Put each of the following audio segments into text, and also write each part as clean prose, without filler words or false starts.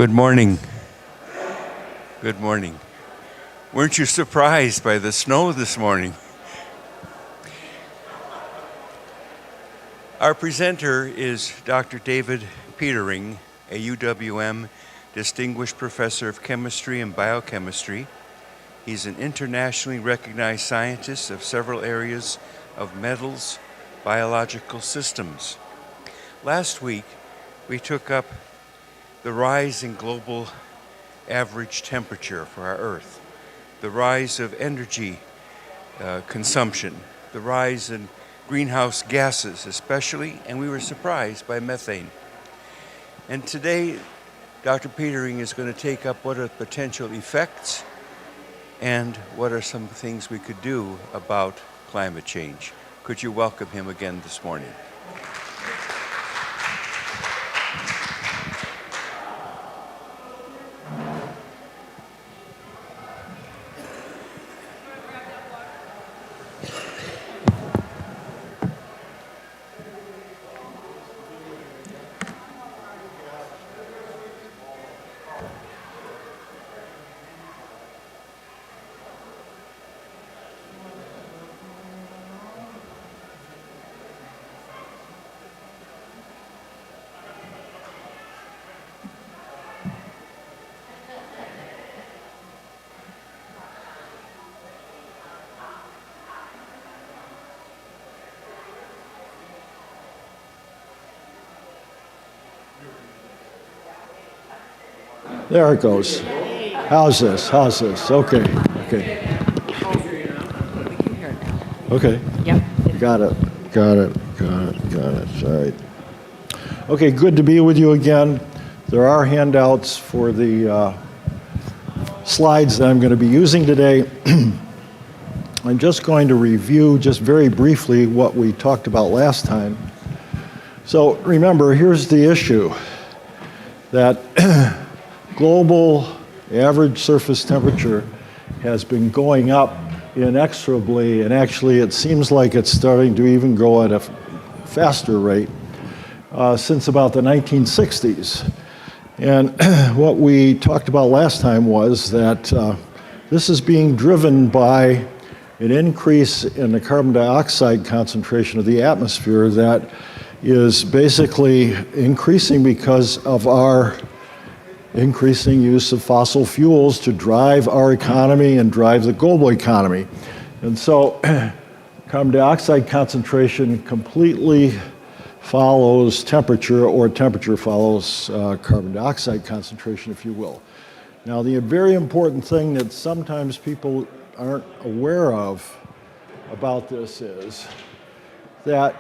Good morning. Good morning. Weren't you surprised by the snow this morning? Our presenter is Dr. David Petering, a UWM Distinguished Professor of Chemistry and Biochemistry. He's an internationally recognized scientist of several areas of metals, biological systems. Last week, we took up the rise in global average temperature for our Earth, the rise of energy consumption, the rise in greenhouse gases especially, and we were surprised by methane. And today, Dr. Petering is going to take up what are the potential effects and what are some things we could do about climate change. Could you welcome him again this morning? There it goes. How's this? How's this? Okay. Okay. Okay. Yep. Got it. Got it. Got it. Got it. All right. Okay, good to be with you again. There are handouts for the slides that I'm going to be using today. I'm just going to review just very briefly what we talked about last time. So remember, here's the issue, that global average surface temperature has been going up inexorably, and actually it seems like it's starting to even go at a faster rate since about the 1960s. And what we talked about last time was that this is being driven by an increase in the carbon dioxide concentration of the atmosphere that is basically increasing because of our increasing use of fossil fuels to drive our economy and drive the global economy. And so carbon dioxide concentration completely follows temperature, or temperature follows carbon dioxide concentration, if you will. Now, the very important thing that sometimes people aren't aware of about this is that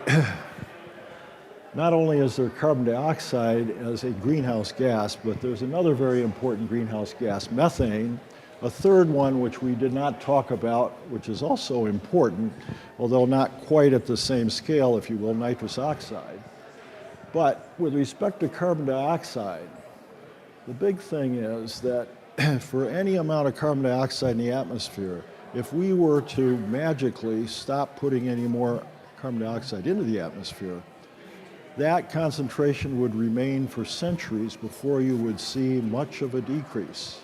not only is there carbon dioxide as a greenhouse gas, but there's another very important greenhouse gas, methane, a third one which we did not talk about, which is also important, although not quite at the same scale, if you will, nitrous oxide. But with respect to carbon dioxide, the big thing is that for any amount of carbon dioxide in the atmosphere, if we were to magically stop putting any more carbon dioxide into the atmosphere, that concentration would remain for centuries before you would see much of a decrease,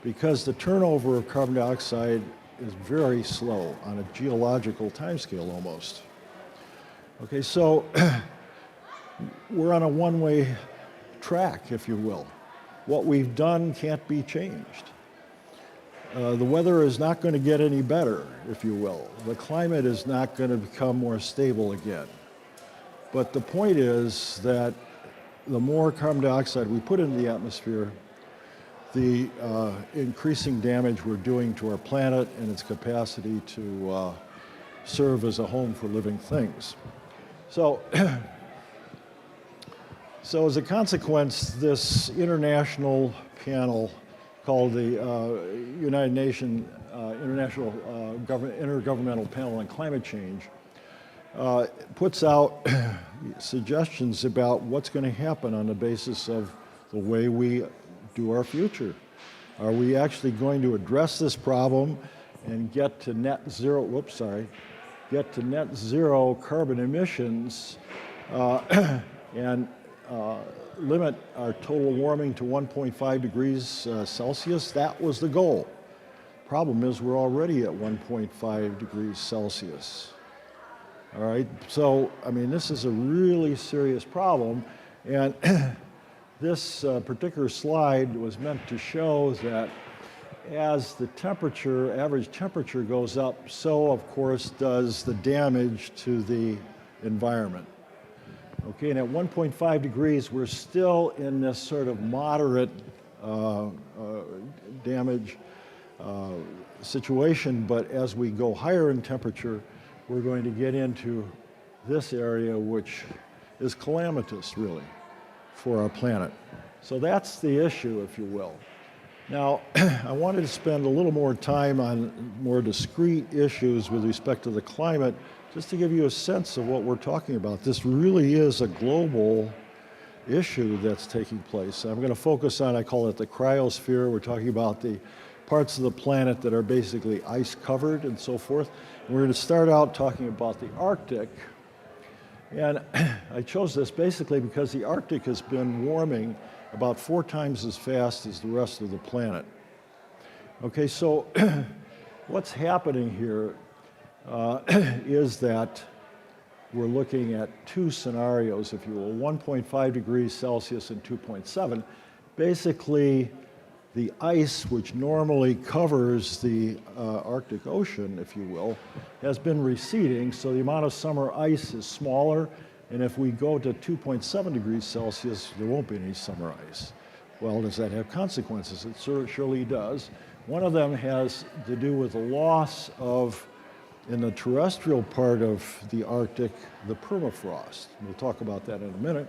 because the turnover of carbon dioxide is very slow on a geological timescale almost. Okay, so we're on a one-way track, if you will. What we've done can't be changed. The weather is not going to get any better, if you will. The climate is not going to become more stable again. But the point is that the more carbon dioxide we put into the atmosphere, the increasing damage we're doing to our planet and its capacity to serve as a home for living things. So, so as a consequence, this international panel called the United Nations International Intergovernmental Panel on Climate Change puts out suggestions about what's going to happen on the basis of the way we do our future. Are we actually going to address this problem and get to net zero, get to net zero carbon emissions and limit our total warming to 1.5 degrees Celsius? That was the goal. Problem is we're already at 1.5 degrees Celsius. All right, so, I mean, this is a really serious problem, and this particular slide was meant to show that as the temperature, average temperature goes up, so of course does the damage to the environment. Okay, and at 1.5 degrees, we're still in this sort of moderate damage situation, but as we go higher in temperature, we're going to get into this area, which is calamitous, really, for our planet. So that's the issue, if you will. Now, I wanted to spend a little more time on more discrete issues with respect to the climate, just to give you a sense of what we're talking about. This really is a global issue that's taking place. I'm going to focus on, I call it the cryosphere. We're talking about the parts of the planet that are basically ice covered and so forth. And we're going to start out talking about the Arctic. And I chose this basically because the Arctic has been warming about 4 times as fast as the rest of the planet. Okay, so what's happening here is that we're looking at 2 scenarios, if you will, 1.5 degrees Celsius and 2.7. Basically, the ice, which normally covers the Arctic Ocean, if you will, has been receding, so the amount of summer ice is smaller, and if we go to 2.7 degrees Celsius, there won't be any summer ice. Well, does that have consequences? It surely does. One of them has to do with the loss of, in the terrestrial part of the Arctic, the permafrost. We'll talk about that in a minute.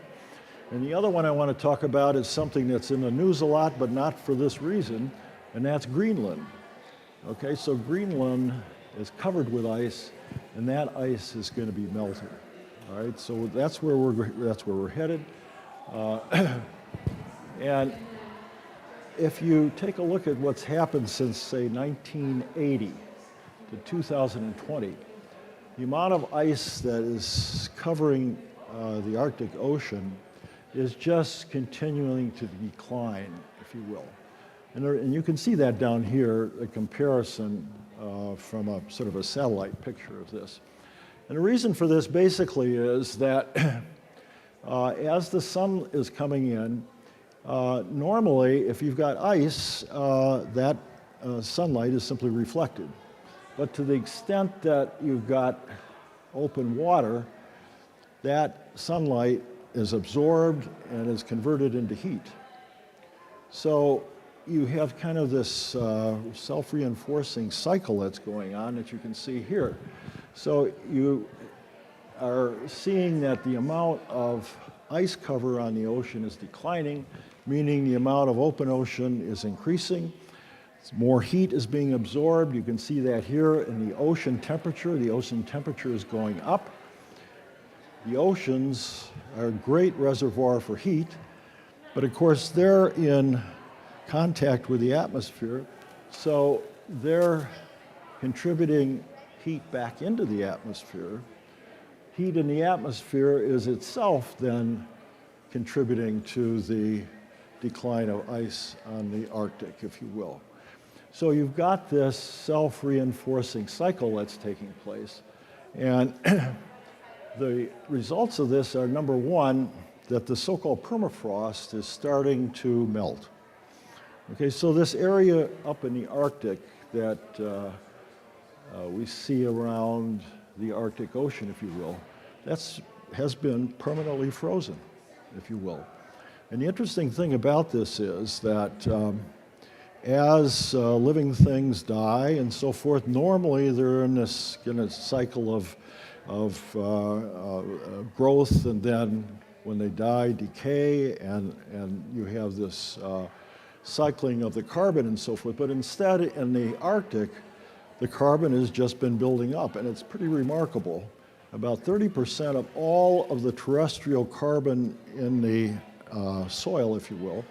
And the other one I want to talk about is something that's in the news a lot, but not for this reason, and that's Greenland. Okay, so Greenland is covered with ice, and that ice is going to be melting. All right, so that's where we're headed. And if you take a look at what's happened since, say, 1980 to 2020, the amount of ice that is covering the Arctic Ocean is just continuing to decline, if you will. And you can see that down here, a comparison from a sort of a satellite picture of this. And the reason for this basically is that as the sun is coming in, normally if you've got ice, that sunlight is simply reflected. But to the extent that you've got open water, that sunlight is absorbed and is converted into heat. So you have kind of this self-reinforcing cycle that's going on that you can see here. So you are seeing that the amount of ice cover on the ocean is declining, meaning the amount of open ocean is increasing. More heat is being absorbed. You can see that here in the ocean temperature. The ocean temperature is going up. The oceans are a great reservoir for heat, but of course they're in contact with the atmosphere, so they're contributing heat back into the atmosphere. Heat in the atmosphere is itself then contributing to the decline of ice on the Arctic, if you will. So you've got this self-reinforcing cycle that's taking place, and the results of this are, number one, that the so-called permafrost is starting to melt. Okay, so this area up in the Arctic that we see around the Arctic Ocean, if you will, has been permanently frozen, if you will. And the interesting thing about this is that as living things die and so forth, normally they're in this kind of cycle of growth, and then when they die, decay, and you have this cycling of the carbon and so forth. But instead, in the Arctic, the carbon has just been building up, and it's pretty remarkable. About 30% of all of the terrestrial carbon in the soil, if you will,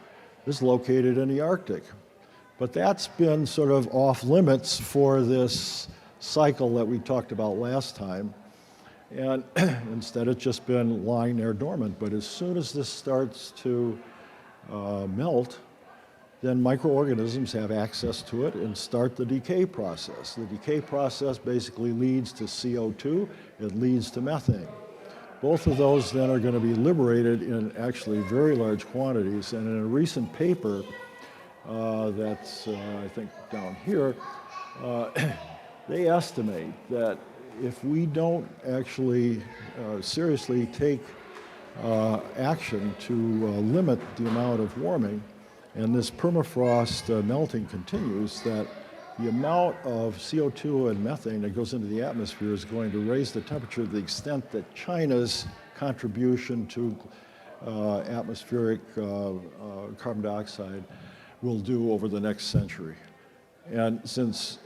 is located in the Arctic. But that's been sort of off limits for this cycle that we talked about last time. And instead, it's just been lying there dormant. But as soon as this starts to melt, then microorganisms have access to it and start the decay process. The decay process basically leads to CO2, it leads to methane. Both of those then are going to be liberated in actually very large quantities. And in a recent paper that's, I think, down here, they estimate that if we don't actually seriously take action to limit the amount of warming, and this permafrost melting continues, that the amount of CO2 and methane that goes into the atmosphere is going to raise the temperature to the extent that China's contribution to atmospheric carbon dioxide will do over the next century. And since,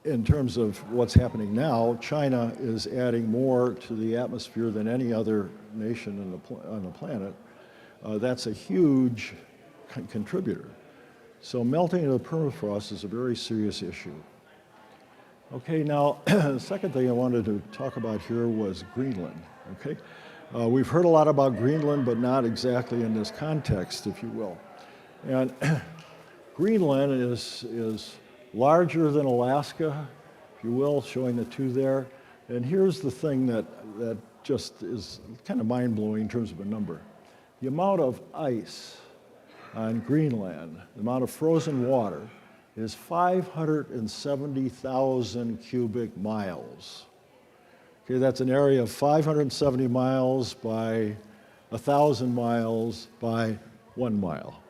in terms of what's happening now, China is adding more to the atmosphere than any other nation on the planet, that's a huge contributor. So melting of the permafrost is a very serious issue. Okay, now the second thing I wanted to talk about here was Greenland. Okay, we've heard a lot about Greenland, but not exactly in this context, if you will. And Greenland is larger than Alaska, if you will, showing the two there. And here's the thing that just is kind of mind-blowing in terms of a number. The amount of ice on Greenland, the amount of frozen water, is 570,000 cubic miles. Okay, that's an area of 570 miles by 1,000 miles by 1 mile.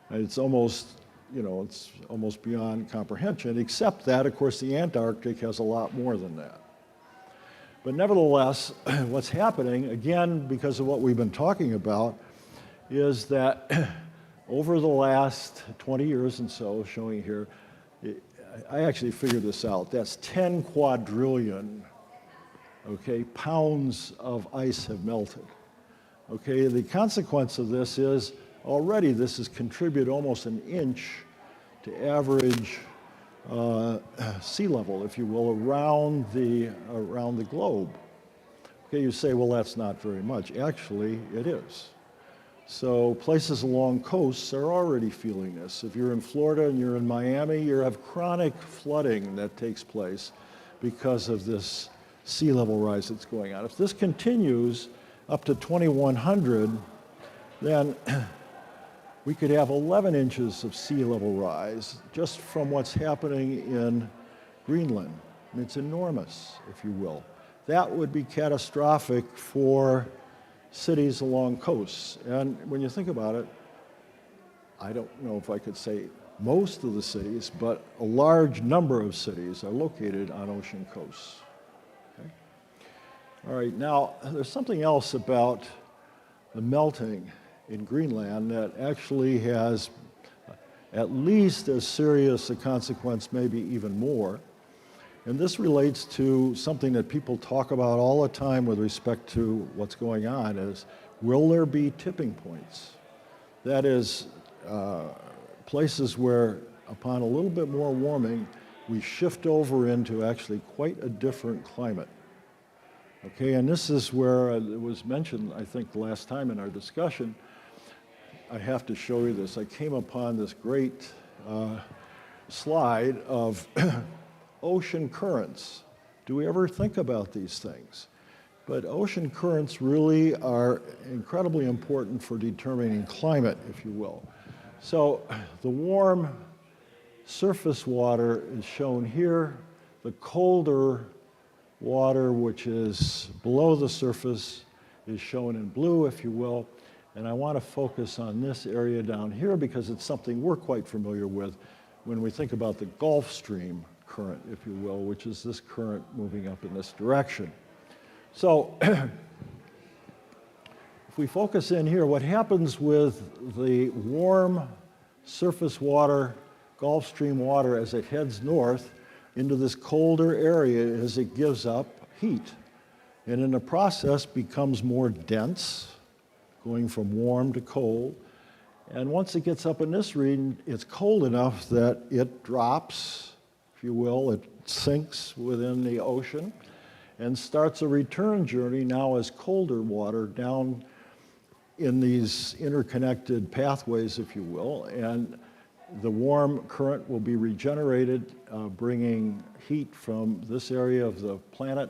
And it's almost, it's almost beyond comprehension, except that, of course, the Antarctic has a lot more than that. But nevertheless, what's happening, again, because of what we've been talking about, is that over the last 20 years and so, showing here, I actually figured this out. That's 10 quadrillion, okay, pounds of ice have melted. Okay, the consequence of this is already this has contributed almost an inch to average sea level, if you will, around the globe. Okay, you say, well, that's not very much. Actually, it is. So places along coasts are already feeling this. If you're in Florida and you're in Miami, you have chronic flooding that takes place because of this sea level rise that's going on. If this continues up to 2100, then we could have 11 inches of sea level rise just from what's happening in Greenland. And it's enormous, if you will. That would be catastrophic for cities along coasts. And when you think about it, I don't know if I could say most of the cities, but a large number of cities are located on ocean coasts. Okay? All right, now there's something else about the melting in Greenland that actually has at least as serious a consequence, maybe even more. And this relates to something that people talk about all the time with respect to what's going on is, will there be tipping points? That is, places where upon a little bit more warming, we shift over into actually quite a different climate. Okay, and this is where it was mentioned, I think, the last time in our discussion. I have to show you this. I came upon this great slide of ocean currents. Do we ever think about these things? But ocean currents really are incredibly important for determining climate, if you will. So the warm surface water is shown here. The colder water, which is below the surface, is shown in blue, if you will. And I want to focus on this area down here because it's something we're quite familiar with when we think about the Gulf Stream current, if you will, which is this current moving up in this direction. So if we focus in here, what happens with the warm surface water, Gulf Stream water, as it heads north into this colder area is it gives up heat. And in the process becomes more dense, going from warm to cold. And once it gets up in this region, it's cold enough that it drops, if you will, it sinks within the ocean and starts a return journey now as colder water down in these interconnected pathways, if you will, and the warm current will be regenerated, bringing heat from this area of the planet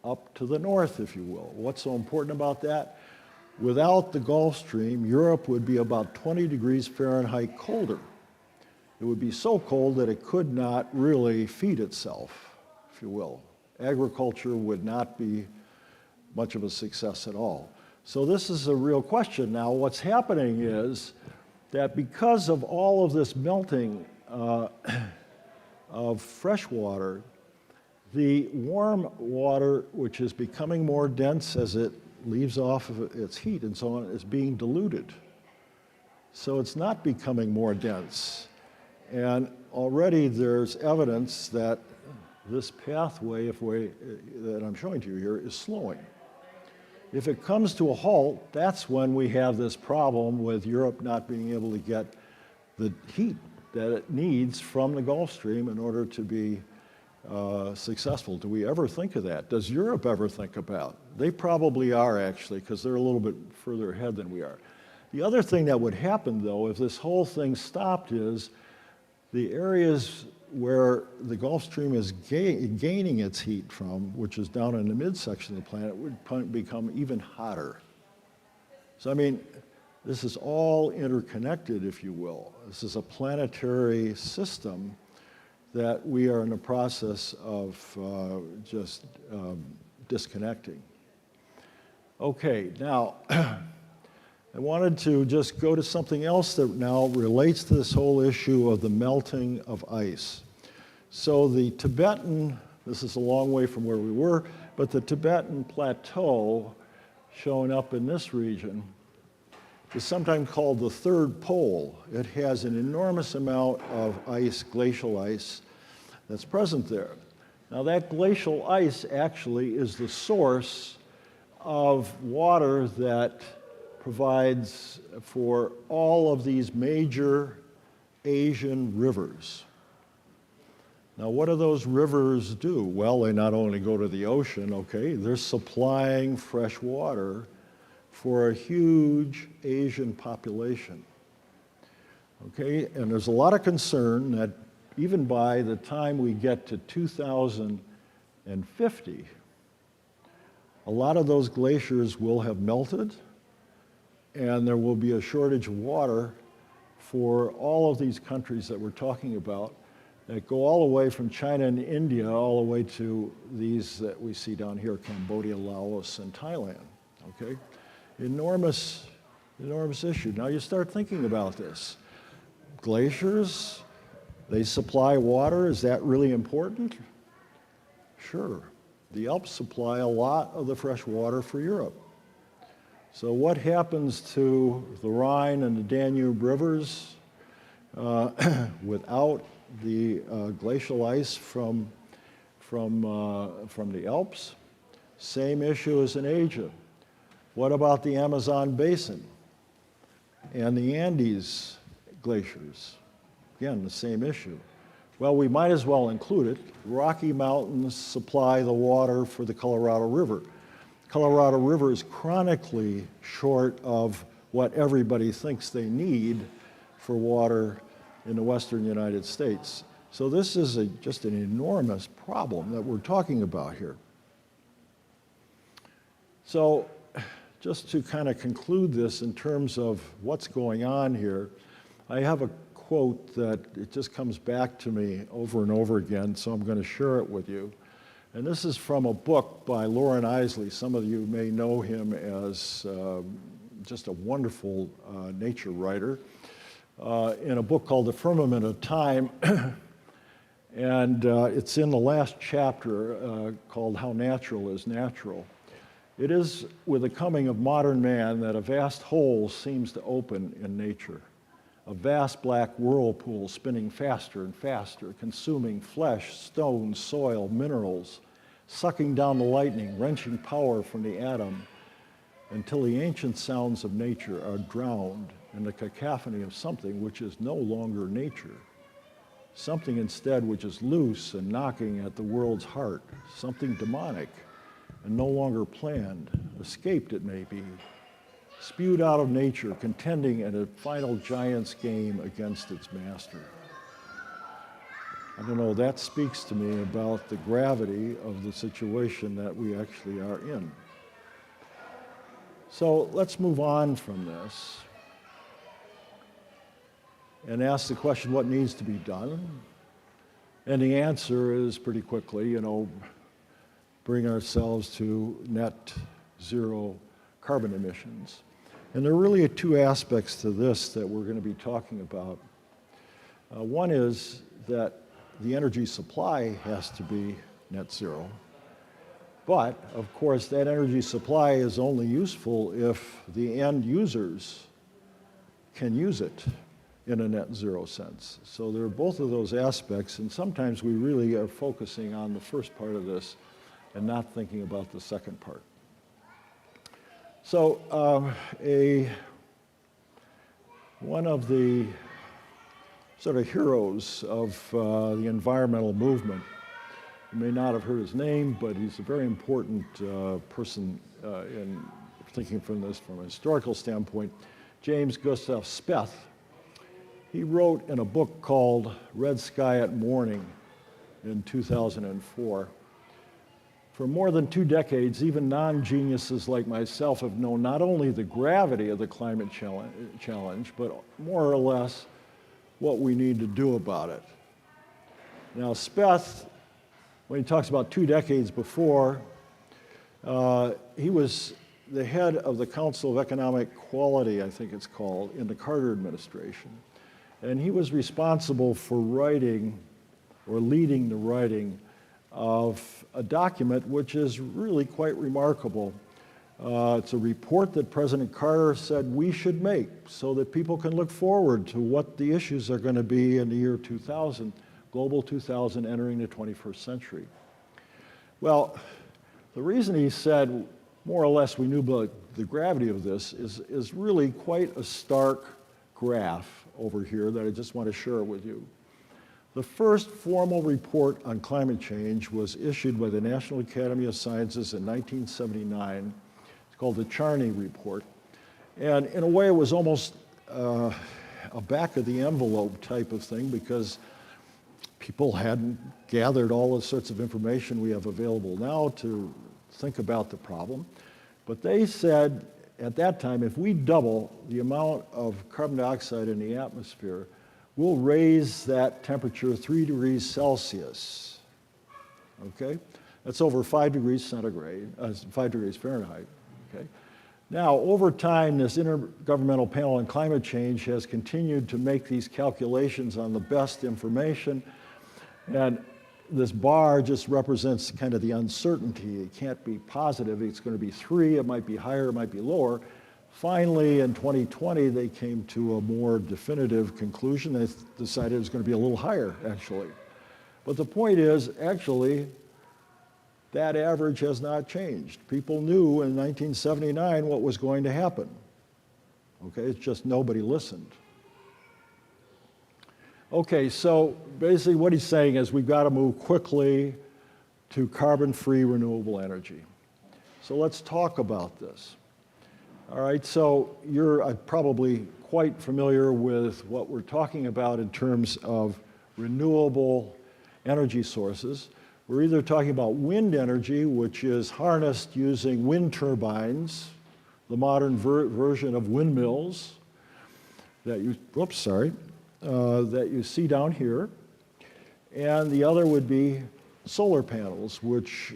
up to the north, if you will. What's so important about that? Without the Gulf Stream, Europe would be about 20 degrees Fahrenheit colder. It would be so cold that it could not really feed itself, if you will. Agriculture would not be much of a success at all. So this is a real question. Now, what's happening is that because of all of this melting of fresh water, the warm water, which is becoming more dense as it leaves off of its heat and so on, is being diluted. So it's not becoming more dense. And already there's evidence that this pathway that I'm showing to you here is slowing. If it comes to a halt, that's when we have this problem with Europe not being able to get the heat that it needs from the Gulf Stream in order to be successful. Do we ever think of that? Does Europe ever think about it? They probably are, actually, because they're a little bit further ahead than we are. The other thing that would happen, though, if this whole thing stopped is the areas where the Gulf Stream is gaining its heat from, which is down in the midsection of the planet, would become even hotter. So, I mean, this is all interconnected, if you will. This is a planetary system that we are in the process of just disconnecting. Okay, now, I wanted to just go to something else that now relates to this whole issue of the melting of ice. So the Tibetan, this is a long way from where we were, but the Tibetan plateau showing up in this region is sometimes called the third pole. It has an enormous amount of ice, glacial ice, that's present there. Now that glacial ice actually is the source of water that provides for all of these major Asian rivers. Now, what do those rivers do? Well, they not only go to the ocean, okay, they're supplying fresh water for a huge Asian population. Okay, and there's a lot of concern that even by the time we get to 2050, a lot of those glaciers will have melted, and there will be a shortage of water for all of these countries that we're talking about that go all the way from China and India all the way to these that we see down here, Cambodia, Laos, and Thailand, okay? Enormous issue. Now you start thinking about this. Glaciers, they supply water. Is that really important? Sure. The Alps supply a lot of the fresh water for Europe. So what happens to the Rhine and the Danube rivers without the glacial ice from the Alps? Same issue as in Asia. What about the Amazon basin and the Andes glaciers? Again, the same issue. Well, we might as well include it. Rocky Mountains supply the water for the Colorado River. Colorado River is chronically short of what everybody thinks they need for water in the western United States. So this is just an enormous problem that we're talking about here. So just to kind of conclude this in terms of what's going on here, I have a quote that it just comes back to me over and over again, so I'm going to share it with you. And this is from a book by Loren Eiseley. Some of you may know him as just a wonderful nature writer, in a book called The Firmament of Time. And it's in the last chapter called How Natural is Natural. It is with the coming of modern man that a vast hole seems to open in nature. A vast black whirlpool spinning faster and faster, consuming flesh, stone, soil, minerals, sucking down the lightning, wrenching power from the atom, until the ancient sounds of nature are drowned in the cacophony of something which is no longer nature. Something instead which is loose and knocking at the world's heart, something demonic and no longer planned, escaped it may be, spewed out of nature, contending in a final giant's game against its master. I don't know, that speaks to me about the gravity of the situation that we actually are in. So let's move on from this and ask the question, what needs to be done? And the answer is pretty quickly, bring ourselves to net zero carbon emissions. And there are really two aspects to this that we're going to be talking about. One is that the energy supply has to be net zero. But, of course, that energy supply is only useful if the end users can use it in a net zero sense. So there are both of those aspects, and sometimes we really are focusing on the first part of this and not thinking about the second part. So one of the sort of heroes of the environmental movement, you may not have heard his name, but he's a very important person in thinking from a historical standpoint, James Gustav Speth. He wrote in a book called Red Sky at Morning in 2004. For more than 2 decades, even non-geniuses like myself have known not only the gravity of the climate challenge, but more or less what we need to do about it. Now, Speth, when he talks about 2 decades before, he was the head of the Council of Economic Quality, I think it's called, in the Carter administration. And he was responsible for writing or leading the writing of a document which is really quite remarkable. It's a report that President Carter said we should make so that people can look forward to what the issues are going to be in the year 2000, Global 2000, entering the 21st century. Well, the reason he said more or less we knew about the gravity of this is really quite a stark graph over here that I just want to share with you. The first formal report on climate change was issued by the National Academy of Sciences in 1979. It's called the Charney Report. And in a way, it was almost a back of the envelope type of thing because people hadn't gathered all the sorts of information we have available now to think about the problem. But they said at that time, if we double the amount of carbon dioxide in the atmosphere, we'll raise that temperature 3 degrees Celsius. Okay? That's over 5 degrees centigrade, 5 degrees Fahrenheit. Okay? Now, over time, this Intergovernmental Panel on Climate Change has continued to make these calculations on the best information. And this bar just represents kind of the uncertainty. It can't be positive. It's going to be 3. It might be higher. It might be lower. Finally, in 2020, they came to a more definitive conclusion. They decided it was going to be a little higher, actually. But the point is, actually, that average has not changed. People knew in 1979 what was going to happen. Okay, it's just nobody listened. Okay, so basically what he's saying is we've got to move quickly to carbon-free renewable energy. So let's talk about this. All right, so you're probably quite familiar with what we're talking about in terms of renewable energy sources. We're either talking about wind energy, which is harnessed using wind turbines, the modern version of windmills that you see down here. And the other would be solar panels, which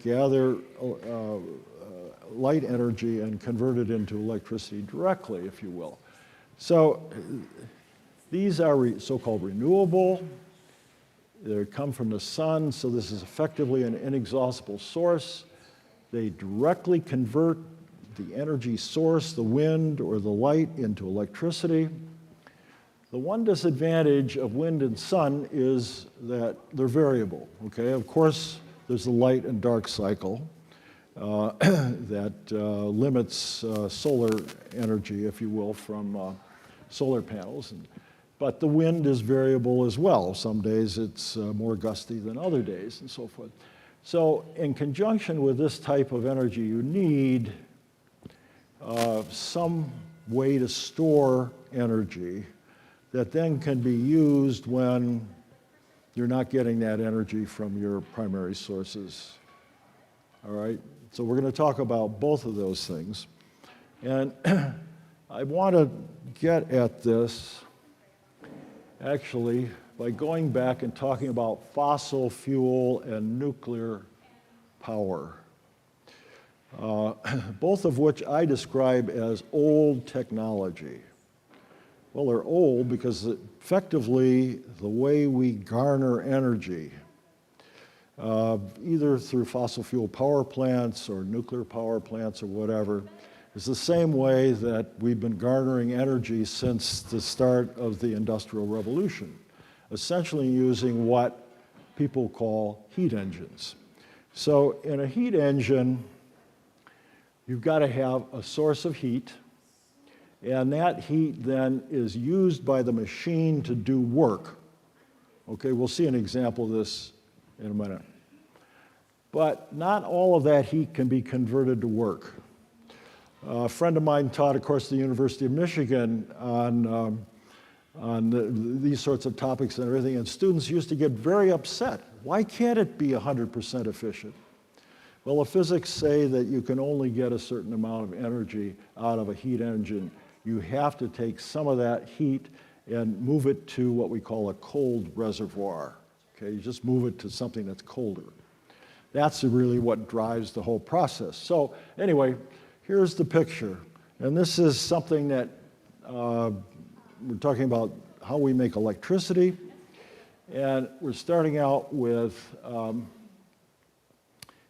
gather light energy and convert it into electricity directly, if you will. So these are so-called renewable. They come from the sun, so this is effectively an inexhaustible source. They directly convert the energy source, the wind or the light, into electricity. The one disadvantage of wind and sun is that they're variable, okay? Of course, there's the light and dark cycle that limits solar energy, if you will, from solar panels. But the wind is variable as well. Some days it's more gusty than other days and so forth. So in conjunction with this type of energy, you need some way to store energy that then can be used when you're not getting that energy from your primary sources. All right? So we're going to talk about both of those things. And I want to get at this actually by going back and talking about fossil fuel and nuclear power, both of which I describe as old technology. Well, they're old because effectively the way we garner energy, either through fossil fuel power plants or nuclear power plants or whatever, is the same way that we've been garnering energy since the start of the Industrial Revolution, essentially using what people call heat engines. So in a heat engine, you've got to have a source of heat, and that heat then is used by the machine to do work. Okay, we'll see an example of this in a minute. But not all of that heat can be converted to work. A friend of mine taught, of course, at the University of Michigan on these sorts of topics and everything, and students used to get very upset. Why can't it be 100% efficient? Well, the physics say that you can only get a certain amount of energy out of a heat engine. You have to take some of that heat and move it to what we call a cold reservoir. Okay, you just move it to something that's colder. That's really what drives the whole process. So anyway, here's the picture. And this is something that we're talking about how we make electricity. And we're starting out with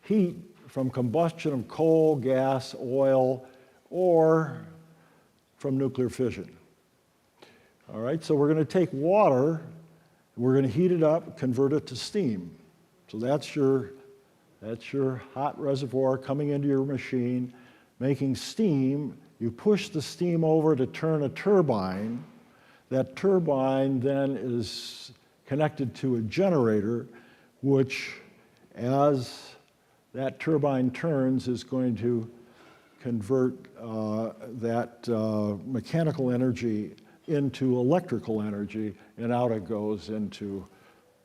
heat from combustion of coal, gas, oil, or from nuclear fission. All right, so we're going to take water, we're going to heat it up, convert it to steam. So that's your hot reservoir coming into your machine, making steam. You push the steam over to turn a turbine. That turbine then is connected to a generator, which, as that turbine turns, is going to convert that mechanical energy into electrical energy, and out it goes into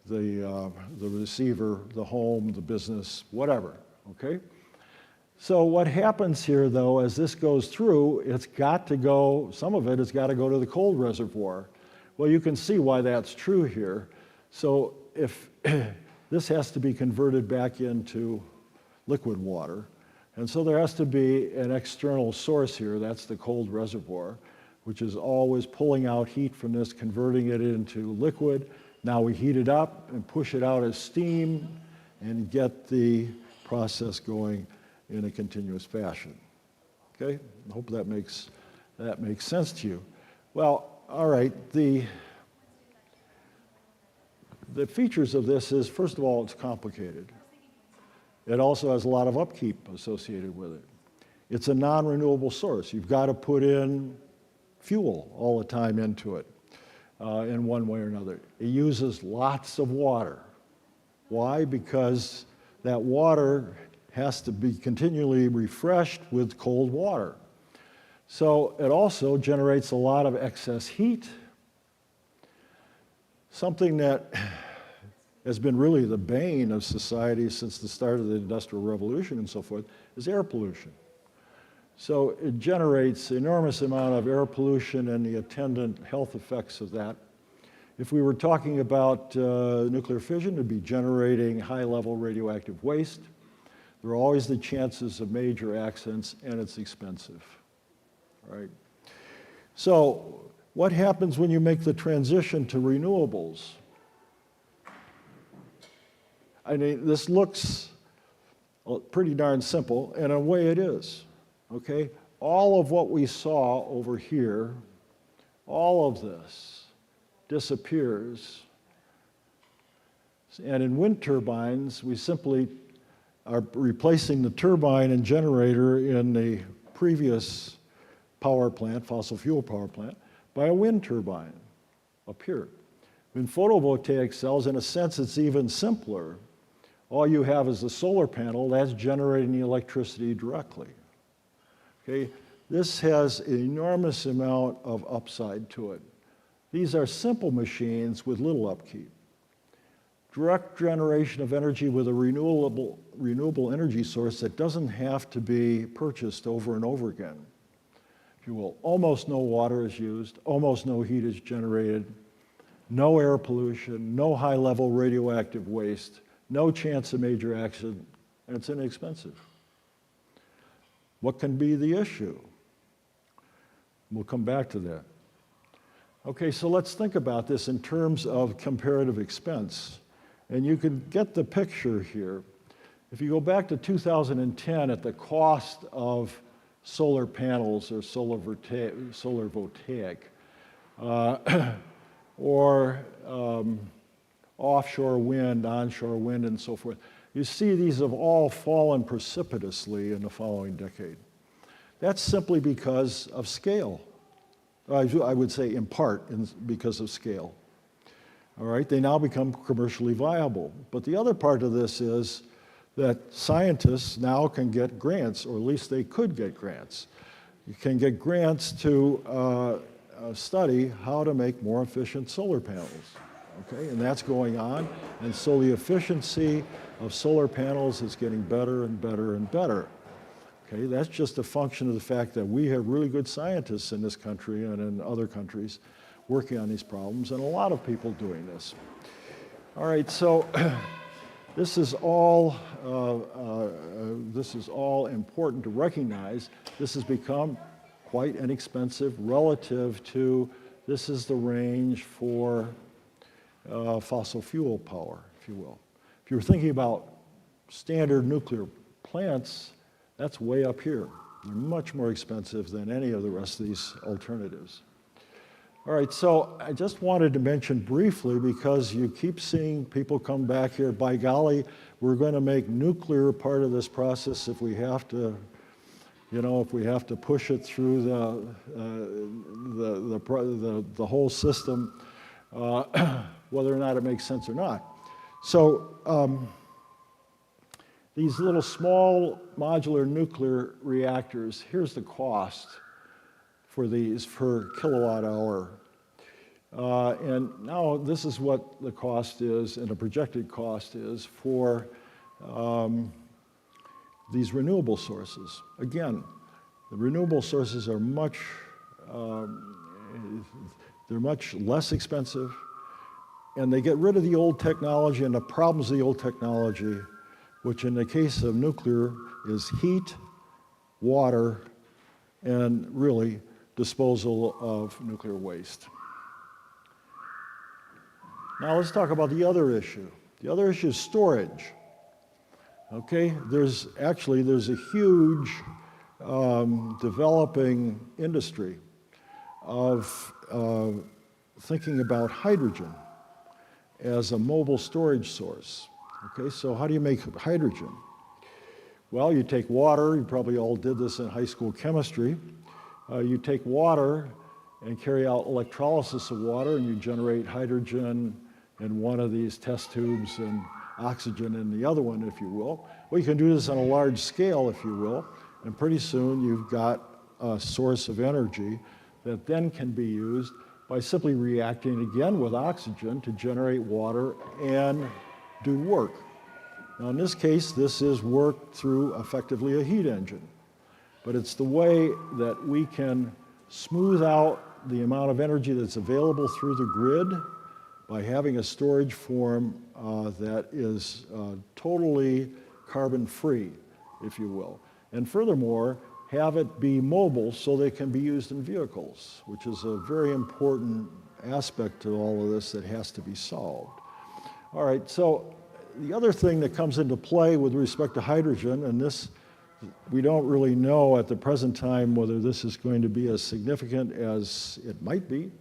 the receiver, the home, the business, whatever, okay? So what happens here, though, as this goes through, it's got to go, some of it has got to go to the cold reservoir. Well, you can see why that's true here. So if this has to be converted back into liquid water, and so there has to be an external source here, that's the cold reservoir, which is always pulling out heat from this, converting it into liquid. Now we heat it up and push it out as steam and get the process going in a continuous fashion. Okay? I hope that makes sense to you. Well, all right, the features of this is, first of all, it's complicated. It also has a lot of upkeep associated with it. It's a non-renewable source. You've got to put in fuel all the time into it in one way or another. It uses lots of water. Why? Because that water has to be continually refreshed with cold water. So it also generates a lot of excess heat. Something that has been really the bane of society since the start of the Industrial Revolution and so forth is air pollution. So it generates an enormous amount of air pollution and the attendant health effects of that. If we were talking about nuclear fission, it'd be generating high-level radioactive waste. There are always the chances of major accidents, and it's expensive, right? So what happens when you make the transition to renewables? I mean, this looks pretty darn simple, and in a way it is. Okay, all of what we saw over here, all of this disappears. And in wind turbines, we simply are replacing the turbine and generator in the previous power plant, fossil fuel power plant, by a wind turbine up here. In photovoltaic cells, in a sense, it's even simpler. All you have is a solar panel that's generating the electricity directly. Okay, this has an enormous amount of upside to it. These are simple machines with little upkeep. Direct generation of energy with a renewable energy source that doesn't have to be purchased over and over again. If you will, almost no water is used, almost no heat is generated, no air pollution, no high-level radioactive waste, no chance of major accident, and it's inexpensive. What can be the issue? We'll come back to that. Okay, so let's think about this in terms of comparative expense. And you can get the picture here. If you go back to 2010 at the cost of solar panels or solar voltaic, or offshore wind, onshore wind, and so forth, you see these have all fallen precipitously in the following decade. That's simply because of scale. I would say in part because of scale. All right, they now become commercially viable. But the other part of this is that scientists now can get grants, or at least they could get grants. You can get grants to study how to make more efficient solar panels. Okay, and that's going on. And so the efficiency of solar panels is getting better and better and better. Okay, that's just a function of the fact that we have really good scientists in this country and in other countries working on these problems, and a lot of people doing this. All right, so this is all important to recognize. This has become quite inexpensive relative to, this is the range for fossil fuel power, if you will. If you're thinking about standard nuclear plants, that's way up here. They're much more expensive than any of the rest of these alternatives. All right, so I just wanted to mention briefly, because you keep seeing people come back here, by golly, we're going to make nuclear part of this process if we have to, if we have to push it through the whole system, whether or not it makes sense or not. So these little small modular nuclear reactors, here's the cost for these per kilowatt hour. And now this is what the cost is, and the projected cost is for these renewable sources. Again, the renewable sources are they're much less expensive, and they get rid of the old technology and the problems of the old technology, which in the case of nuclear is heat, water, and really disposal of nuclear waste. Now let's talk about the other issue. The other issue is storage. Okay, there's a huge developing industry of thinking about hydrogen as a mobile storage source. Okay, so how do you make hydrogen? Well, you take water, you probably all did this in high school chemistry. You take water and carry out electrolysis of water, and you generate hydrogen in one of these test tubes and oxygen in the other one, if you will. Well, you can do this on a large scale, if you will, and pretty soon you've got a source of energy that then can be used by simply reacting again with oxygen to generate water and do work. Now, in this case, this is work through effectively a heat engine. But it's the way that we can smooth out the amount of energy that's available through the grid by having a storage form that is totally carbon-free, if you will. And furthermore, have it be mobile so they can be used in vehicles, which is a very important aspect to all of this that has to be solved. All right, so the other thing that comes into play with respect to hydrogen, and this, we don't really know at the present time whether this is going to be as significant as it might be,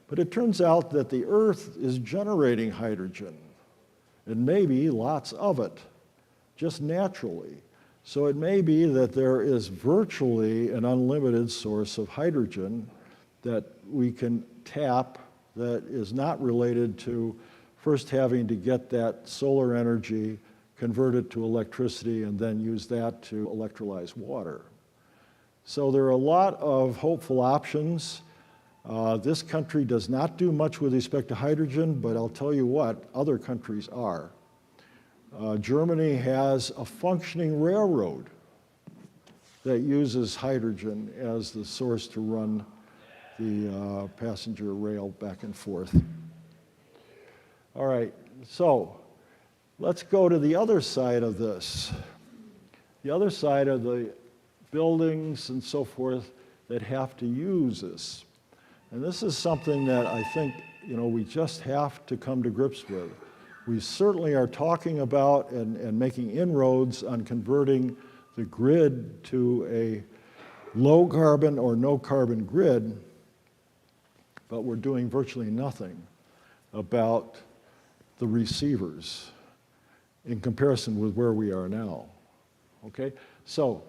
but it turns out that the Earth is generating hydrogen, and maybe lots of it, just naturally. So it may be that there is virtually an unlimited source of hydrogen that we can tap that is not related to first having to get that solar energy, convert it to electricity, and then use that to electrolyze water. So there are a lot of hopeful options. This country does not do much with respect to hydrogen, but I'll tell you what, other countries are. Germany has a functioning railroad that uses hydrogen as the source to run the passenger rail back and forth. All right, so let's go to the other side of this. The other side of the buildings and so forth that have to use this. And this is something that I think, we just have to come to grips with. We certainly are talking about and making inroads on converting the grid to a low carbon or no carbon grid, but we're doing virtually nothing about the receivers in comparison with where we are now. Okay? So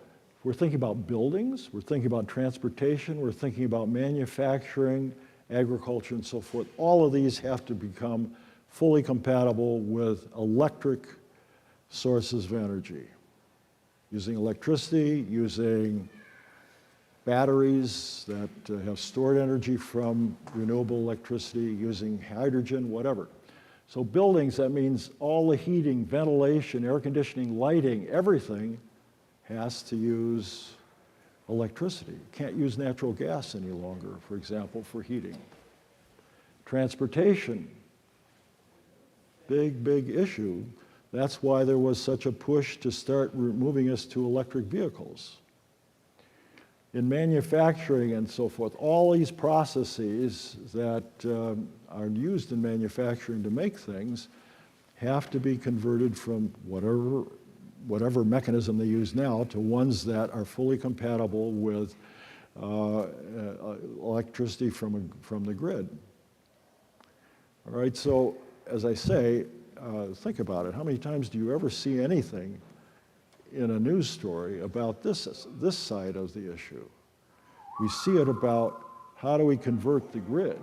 we're thinking about buildings, we're thinking about transportation, we're thinking about manufacturing, agriculture, and so forth. All of these have to become fully compatible with electric sources of energy. Using electricity, using batteries that have stored energy from renewable electricity, using hydrogen, whatever. So buildings, that means all the heating, ventilation, air conditioning, lighting, everything has to use electricity. You can't use natural gas any longer, for example, for heating. Transportation, big issue. That's why there was such a push to start moving us to electric vehicles. In manufacturing and so forth, all these processes that are used in manufacturing to make things have to be converted from whatever mechanism they use now to ones that are fully compatible with electricity from the grid. All right, so as I say, think about it. How many times do you ever see anything in a news story about this side of the issue? We see it about how do we convert the grid,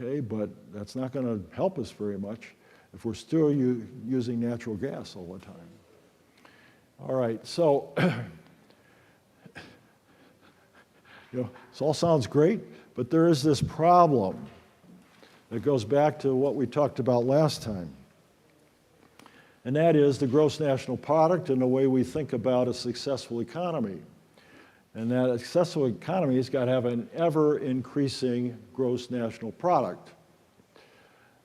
okay? But that's not going to help us very much if we're still using natural gas all the time. All right, so this all sounds great, but there is this problem that goes back to what we talked about last time. And that is the gross national product and the way we think about a successful economy. And that successful economy has got to have an ever-increasing gross national product.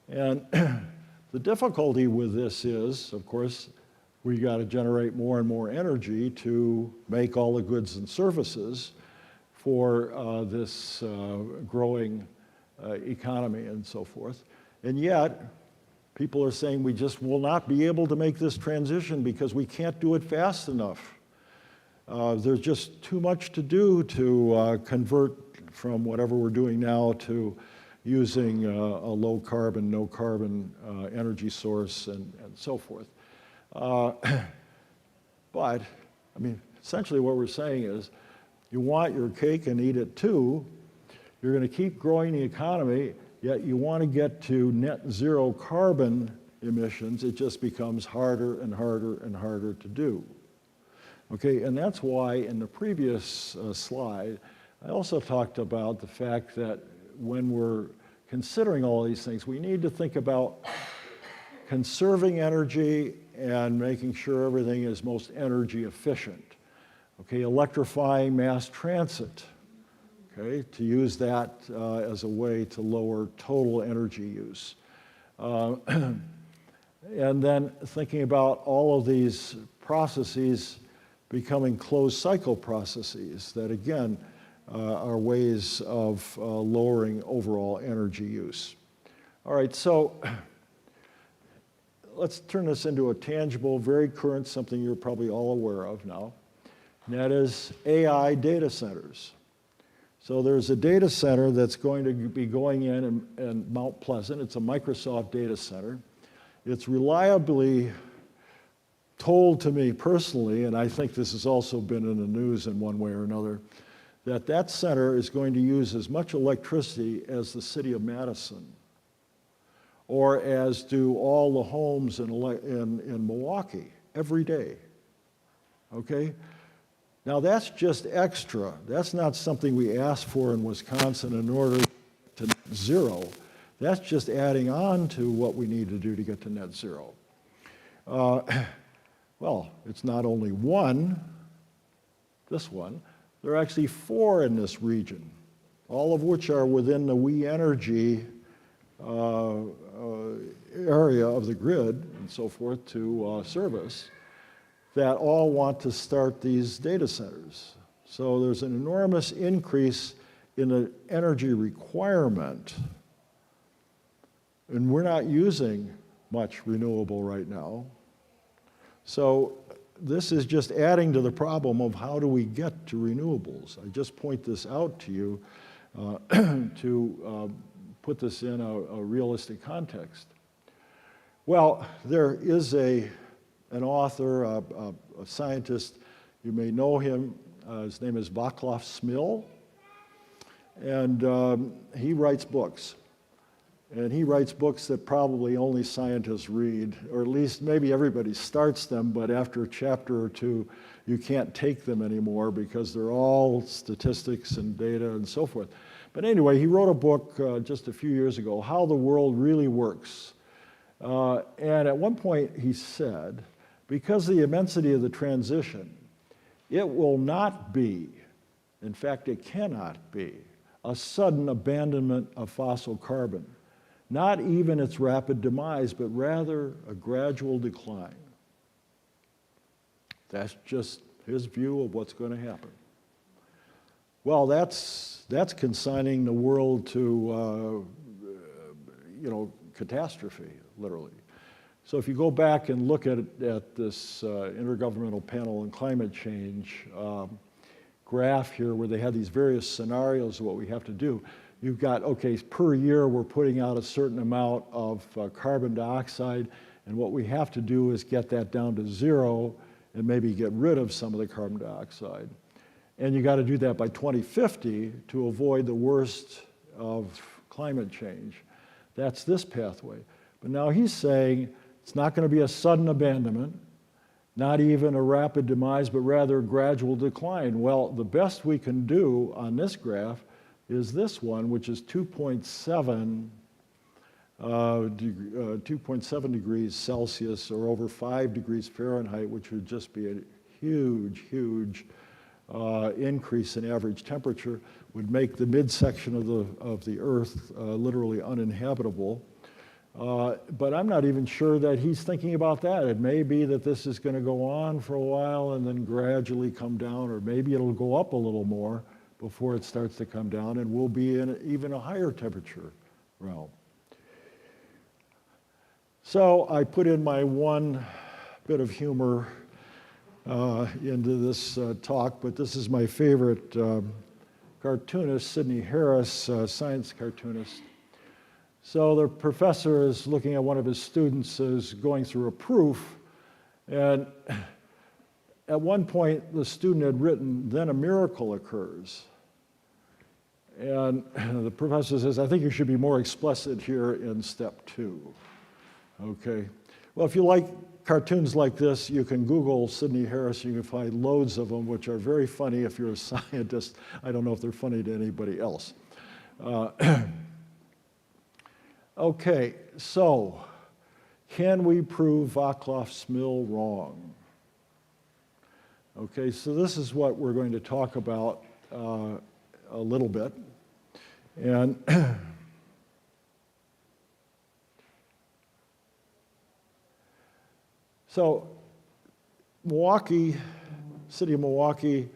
And the difficulty with this is, of course, we got to generate more and more energy to make all the goods and services for this growing economy and so forth. And yet, people are saying we just will not be able to make this transition because we can't do it fast enough. There's just too much to do to convert from whatever we're doing now to using a low carbon, no carbon energy source and so forth. But, I mean, essentially what we're saying is you want your cake and eat it too. You're going to keep growing the economy, yet you want to get to net zero carbon emissions. It just becomes harder and harder and harder to do. Okay, and that's why in the previous slide, I also talked about the fact that when we're considering all these things, we need to think about conserving energy and making sure everything is most energy efficient. Okay, electrifying mass transit, okay, to use that as a way to lower total energy use. And then thinking about all of these processes becoming closed cycle processes that, again, are ways of lowering overall energy use. All right, so let's turn this into a tangible, very current, something you're probably all aware of now, and that is AI data centers. So there's a data center that's going to be going in Mount Pleasant. It's a Microsoft data center. It's reliably told to me personally, and I think this has also been in the news in one way or another, that that center is going to use as much electricity as the city of Madison, or as do all the homes in Milwaukee every day, okay? Now that's just extra. That's not something we asked for in Wisconsin in order to net zero. That's just adding on to what we need to do to get to net zero. Well, it's not only one, this one, there are actually 4 in this region, all of which are within the We Energy area of the grid and so forth to service, that all want to start these data centers. So there's an enormous increase in the energy requirement, and we're not using much renewable right now. So this is just adding to the problem of how do we get to renewables. I just point this out to you to put this in a realistic context. Well, there is an author, a scientist, you may know him, his name is Václav Smil, and he writes books. And he writes books that probably only scientists read, or at least maybe everybody starts them, but after a chapter or two, you can't take them anymore because they're all statistics and data and so forth. But anyway, he wrote a book just a few years ago, How the World Really Works. And at one point he said, because of the immensity of the transition, it will not be, in fact it cannot be, a sudden abandonment of fossil carbon. Not even its rapid demise, but rather a gradual decline. That's just his view of what's going to happen. Well, that's consigning the world to, catastrophe, literally. So if you go back and look at this Intergovernmental Panel on Climate Change graph here where they had these various scenarios of what we have to do, you've got, okay, per year we're putting out a certain amount of carbon dioxide, and what we have to do is get that down to zero and maybe get rid of some of the carbon dioxide. And you got to do that by 2050 to avoid the worst of climate change. That's this pathway. But now he's saying it's not going to be a sudden abandonment, not even a rapid demise, but rather a gradual decline. Well, the best we can do on this graph is this one, which is 2.7 degrees Celsius or over 5 degrees Fahrenheit, which would just be a huge, huge increase in average temperature, would make the midsection of the Earth literally uninhabitable. But I'm not even sure that he's thinking about that. It may be that this is going to go on for a while and then gradually come down, or maybe it'll go up a little more before it starts to come down, and we'll be in even a higher temperature realm. So I put in my one bit of humor into this talk, but this is my favorite cartoonist, Sidney Harris, science cartoonist. So the professor is looking at one of his students as going through a proof, and at one point the student had written, "Then a miracle occurs." And the professor says, "I think you should be more explicit here in step 2. Okay. Well, if you like cartoons like this, you can Google Sidney Harris. You can find loads of them, which are very funny if you're a scientist. I don't know if they're funny to anybody else. Okay, so can we prove Vaclav-Smil wrong? Okay, so this is what we're going to talk about a little bit. And so Milwaukee, city of Milwaukee,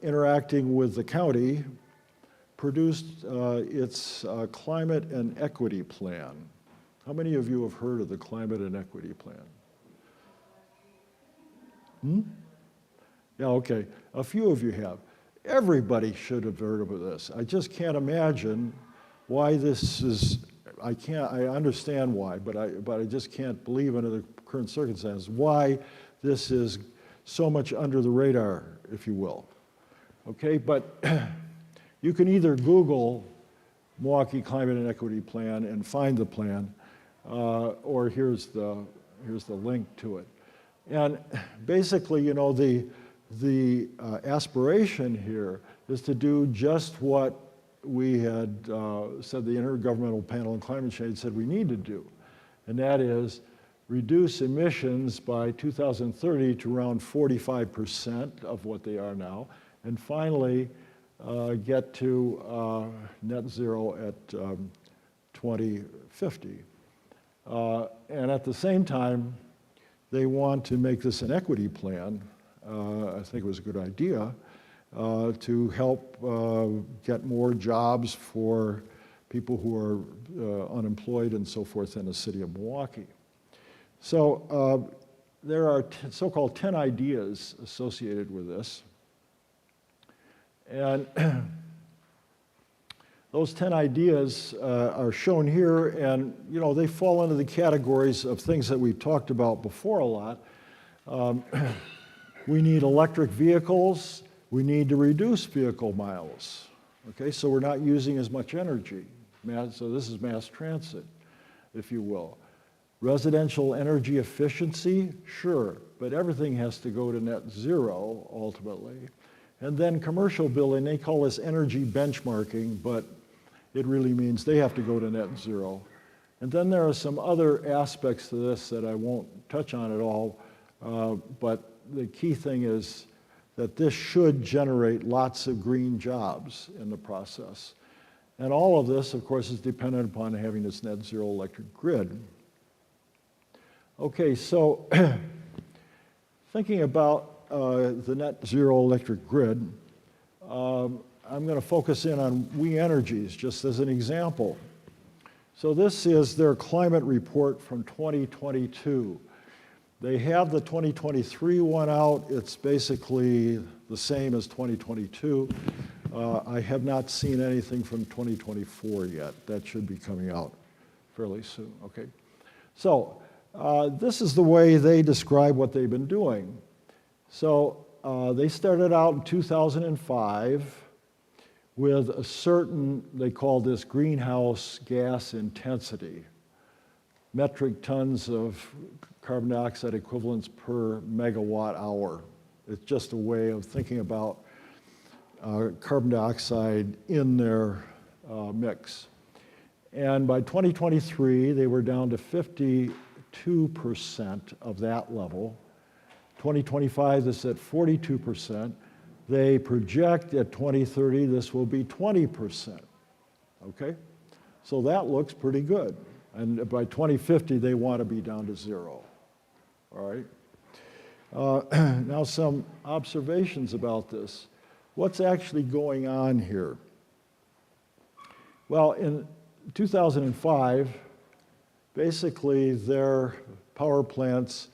interacting with the county, produced its climate and equity plan. How many of you have heard of the climate and equity plan? Yeah, okay. A few of you have. Everybody should have heard of this. I just can't imagine why this is. I understand why, but I just can't believe under the current circumstances why this is so much under the radar, if you will. Okay, but you can either Google Milwaukee Climate and Equity Plan and find the plan, or here's the link to it. And basically, you know, the aspiration here is to do just what we had said the Intergovernmental Panel on Climate Change said we need to do, and that is reduce emissions by 2030 to around 45% of what they are now, and finally get to net zero at 2050. And at the same time, they want to make this an equity plan. I think it was a good idea to help get more jobs for people who are unemployed and so forth in the city of Milwaukee. So there are so-called 10 ideas associated with this. And those 10 ideas are shown here, and you know, they fall into the categories of things that we've talked about before a lot. We need electric vehicles. We need to reduce vehicle miles. Okay, so we're not using as much energy. So this is mass transit, if you will. Residential energy efficiency, sure, but everything has to go to net zero ultimately. And then commercial building, they call this energy benchmarking, but it really means they have to go to net zero. And then there are some other aspects to this that I won't touch on at all, but the key thing is that this should generate lots of green jobs in the process. And all of this, of course, is dependent upon having this net zero electric grid. Okay, so thinking about the net zero electric grid, I'm going to focus in on We Energies just as an example. So this is their climate report from 2022. They have the 2023 one out. It's basically the same as 2022. I have not seen anything from 2024 yet. That should be coming out fairly soon, okay? So this is the way they describe what they've been doing. So they started out in 2005 with a certain, they call this greenhouse gas intensity, metric tons of carbon dioxide equivalents per megawatt hour. It's just a way of thinking about carbon dioxide in their mix. And by 2023, they were down to 52% of that level. 2025, this is at 42%. They project at 2030, this will be 20%, okay? So that looks pretty good. And by 2050, they want to be down to zero, all right? Now some observations about this. What's actually going on here? Well, in 2005, basically their power plants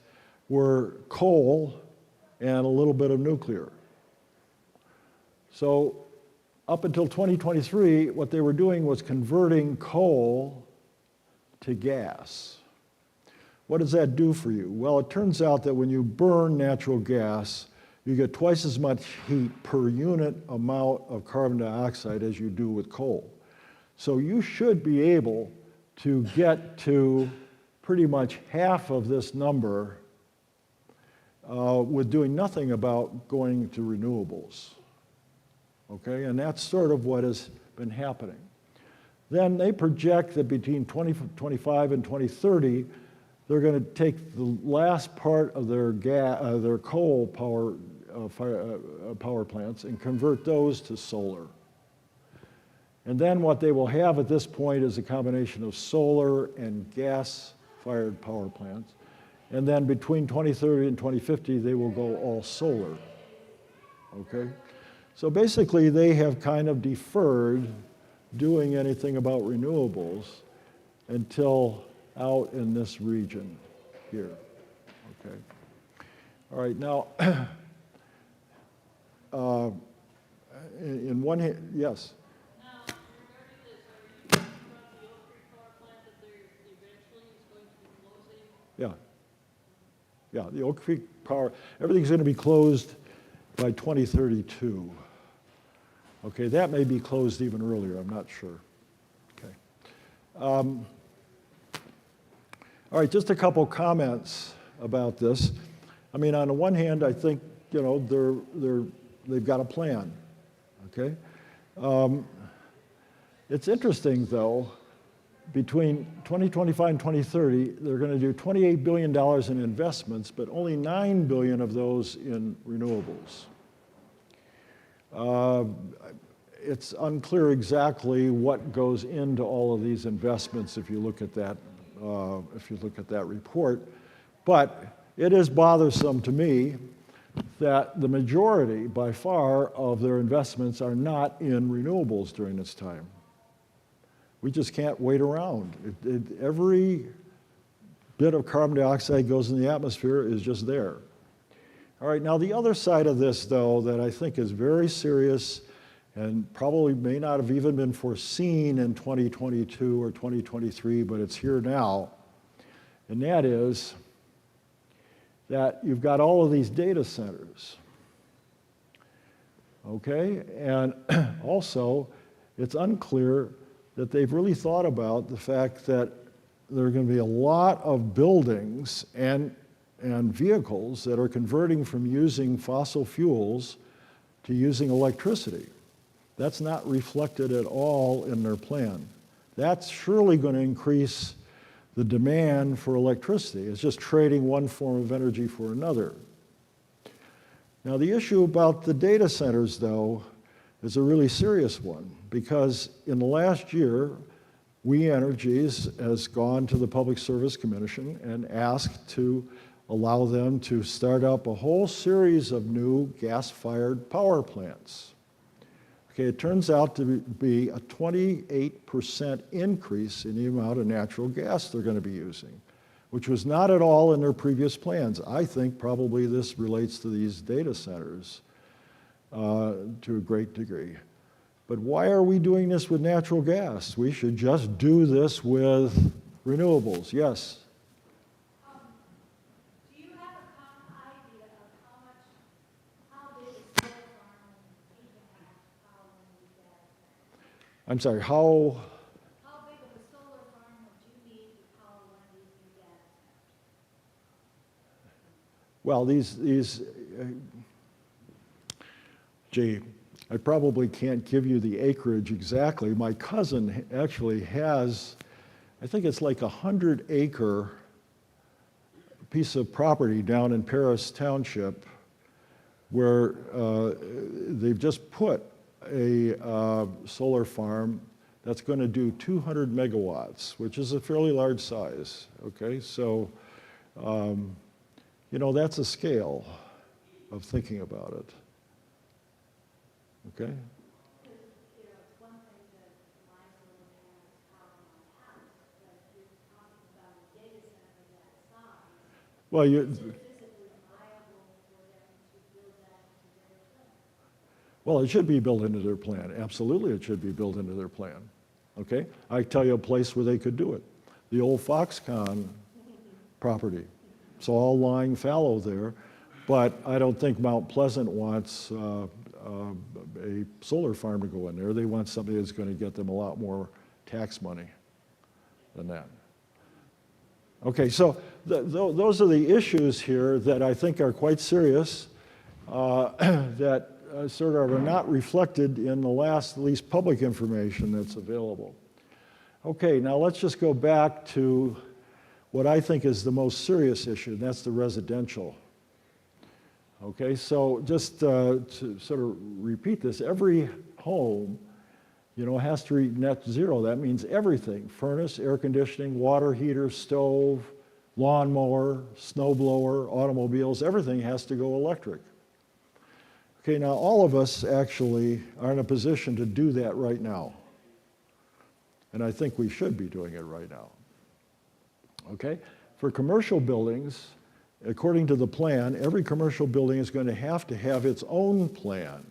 were coal and a little bit of nuclear. So up until 2023, what they were doing was converting coal to gas. What does that do for you? Well, it turns out that when you burn natural gas, you get twice as much heat per unit amount of carbon dioxide as you do with coal. So you should be able to get to pretty much half of this number with doing nothing about going to renewables. Okay, and that's sort of what has been happening. Then they project that between 2025 and 2030, they're going to take the last part of their coal power plants and convert those to solar. And then what they will have at this point is a combination of solar and gas-fired power plants. And then between 2030 and 2050, they will go all solar. Okay? So basically, they have kind of deferred doing anything about renewables until out in this region here. Okay. All right, now, in one hand, yes? Now, regarding this, are you talking about the Oak Creek power plant that there eventually is going to be closing? Yeah. Yeah, the Oak Creek power, everything's going to be closed by 2032. Okay, that may be closed even earlier, I'm not sure. Okay. All right, just a couple comments about this. I mean, on the one hand, I think, you know, they've got a plan, okay? It's interesting, though, between 2025 and 2030, they're going to do $28 billion in investments, but only $9 billion of those in renewables. It's unclear exactly what goes into all of these investments if you look at that, report. But it is bothersome to me that the majority, by far, of their investments are not in renewables during this time. We just can't wait around. Every bit of carbon dioxide goes in the atmosphere is just there. All right, now the other side of this, though, that I think is very serious and probably may not have even been foreseen in 2022 or 2023, but it's here now, and that is that you've got all of these data centers, okay? And also, it's unclear that they've really thought about the fact that there are going to be a lot of buildings and vehicles that are converting from using fossil fuels to using electricity. That's not reflected at all in their plan. That's surely going to increase the demand for electricity. It's just trading one form of energy for another. Now, the issue about the data centers, though, is a really serious one, because in the last year, We Energies has gone to the Public Service Commission and asked to allow them to start up a whole series of new gas-fired power plants. Okay, it turns out to be a 28% increase in the amount of natural gas they're going to be using, which was not at all in their previous plans. I think probably this relates to these data centers to a great degree. But why are we doing this with natural gas? We should just do this with renewables. Yes? Do you have a common idea of how big a solar farm and even how many gas? I'm sorry, how? How big of a solar farm would you need to power one of these new gas? Well, gee, I probably can't give you the acreage exactly. My cousin actually has, I think it's like a 100-acre piece of property down in Paris Township where they've just put a solar farm that's going to do 200 megawatts, which is a fairly large size, okay? So, you know, that's a scale of thinking about it. Okay? You know, it's one thing that my solar panels power my house, but you're talking about a data center that size. Well, Is it physically viable for them to build that into their plan? well, it should be built into their plan. Absolutely, it should be built into their plan. Okay? I tell you a place where they could do it. The old Foxconn property. It's all lying fallow there, but I don't think Mount Pleasant wants a solar farm to go in there. They want something that's going to get them a lot more tax money than that. Okay, so those are the issues here that I think are quite serious, that sort of are not reflected in the last, at least public information that's available. Okay, now let's just go back to what I think is the most serious issue, and that's the residential. Okay, so just to sort of repeat this, every home, you know, has to reach net zero. That means everything: furnace, air conditioning, water heater, stove, lawnmower, snow blower, automobiles, everything has to go electric. Okay, now all of us actually are in a position to do that right now. And I think we should be doing it right now. Okay, for commercial buildings, according to the plan, every commercial building is going to have its own plan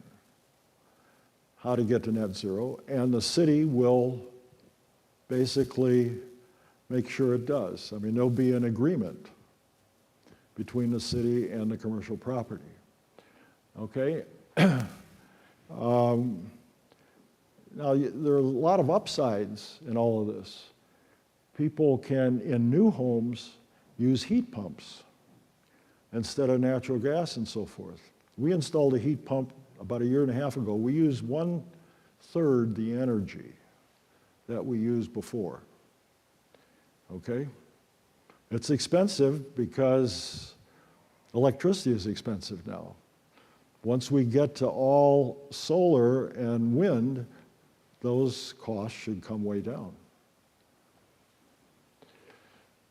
how to get to net zero, and the city will basically make sure it does. I mean, there'll be an agreement between the city and the commercial property. Okay? Now, there are a lot of upsides in all of this. People can, in new homes, use heat pumps instead of natural gas and so forth. We installed a heat pump about a year and a half ago. We use 1/3 the energy that we used before. Okay? It's expensive because electricity is expensive now. Once we get to all solar and wind, those costs should come way down.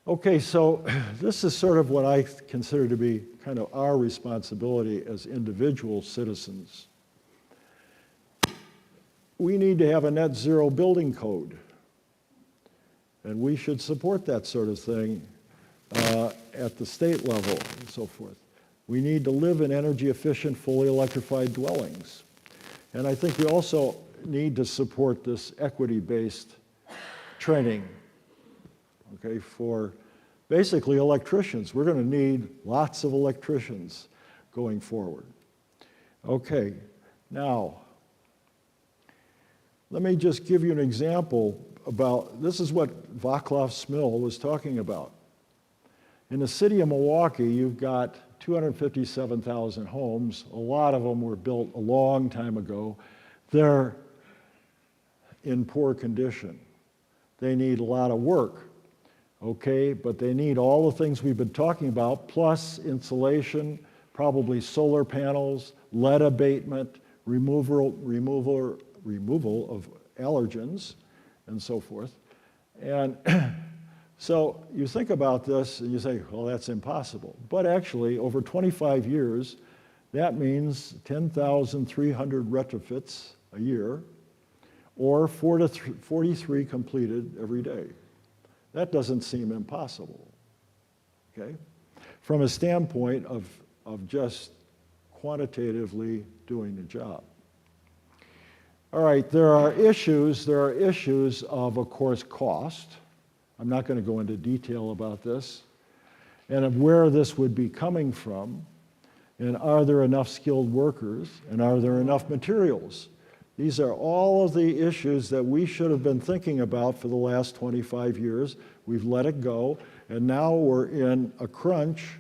Okay, so this is sort of what I consider to be kind of our responsibility as individual citizens. We need to have a net zero building code, and we should support that sort of thing at the state level and so forth. We need to live in energy efficient, fully electrified dwellings. And I think we also need to support this equity-based training, okay, for basically electricians. We're going to need lots of electricians going forward. Okay, now, let me just give you an example about, this is what Vaclav Smil was talking about. In the city of Milwaukee, you've got 257,000 homes. A lot of them were built a long time ago. They're in poor condition. They need a lot of work, okay? But they need all the things we've been talking about, plus insulation, probably solar panels, lead abatement, removal of allergens, and so forth. And so you think about this and you say, well, that's impossible. But actually, over 25 years, that means 10,300 retrofits a year, or 43 completed every day. That doesn't seem impossible, okay? From a standpoint of just quantitatively doing the job. All right, there are issues of course, cost. I'm not going to go into detail about this, and of where this would be coming from, and are there enough skilled workers, and are there enough materials? These are all of the issues that we should have been thinking about for the last 25 years. We've let it go, and now we're in a crunch,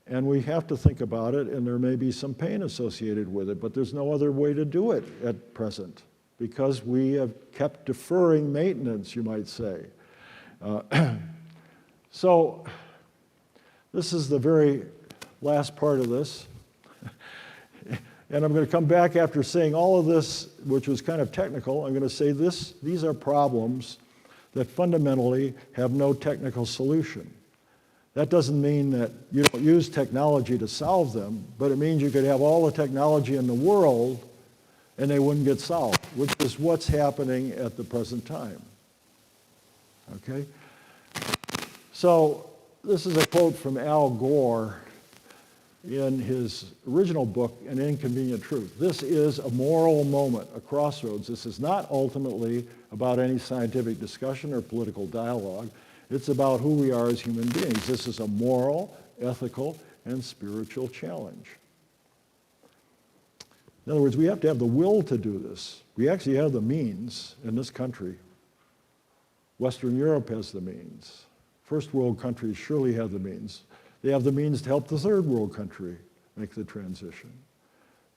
and we have to think about it, and there may be some pain associated with it, but there's no other way to do it at present, because we have kept deferring maintenance, you might say. So this is the very last part of this. And I'm going to come back after saying all of this, which was kind of technical. I'm going to say these are problems that fundamentally have no technical solution. That doesn't mean that you don't use technology to solve them, but it means you could have all the technology in the world and they wouldn't get solved, which is what's happening at the present time. Okay? So this is a quote from Al Gore in his original book, An Inconvenient Truth. This is a moral moment, a crossroads. This is not ultimately about any scientific discussion or political dialogue. It's about who we are as human beings. This is a moral, ethical, and spiritual challenge. In other words, we have to have the will to do this. We actually have the means in this country. Western Europe has the means. First world countries surely have the means. They have the means to help the third world country make the transition.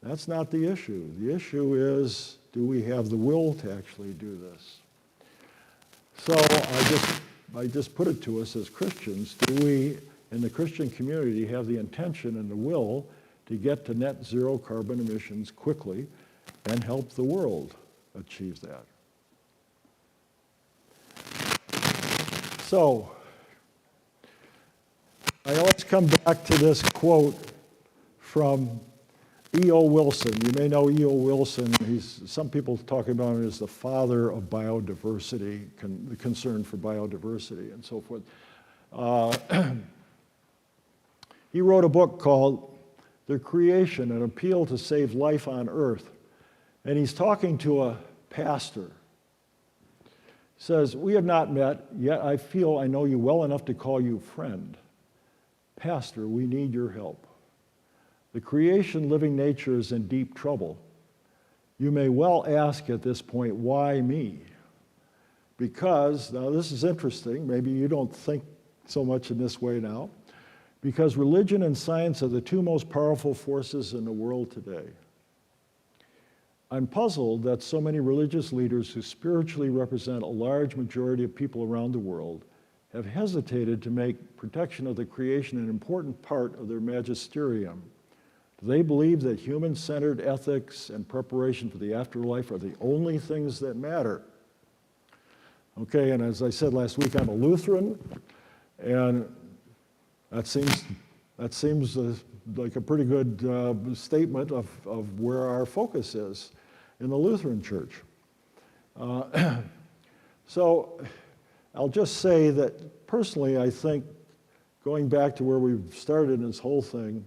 That's not the issue. The issue is, do we have the will to actually do this? So I just put it to us as Christians, do we in the Christian community have the intention and the will to get to net zero carbon emissions quickly and help the world achieve that? So, I always come back to this quote from E.O. Wilson. You may know E.O. Wilson. Some people talk about him as the father of biodiversity, the concern for biodiversity and so forth. He wrote a book called The Creation, an Appeal to Save Life on Earth. And he's talking to a pastor. He says, "We have not met, yet I feel I know you well enough to call you friend. Pastor, we need your help. The creation, living nature is in deep trouble. You may well ask at this point, why me? Because," now this is interesting, maybe you don't think so much in this way now, "because religion and science are the two most powerful forces in the world today. I'm puzzled that so many religious leaders who spiritually represent a large majority of people around the world have hesitated to make protection of the creation an important part of their magisterium. Do they believe that human-centered ethics and preparation for the afterlife are the only things that matter?" Okay, and as I said last week, I'm a Lutheran, and that seems like a pretty good statement of where our focus is in the Lutheran Church. So I'll just say that personally, I think, going back to where we started in this whole thing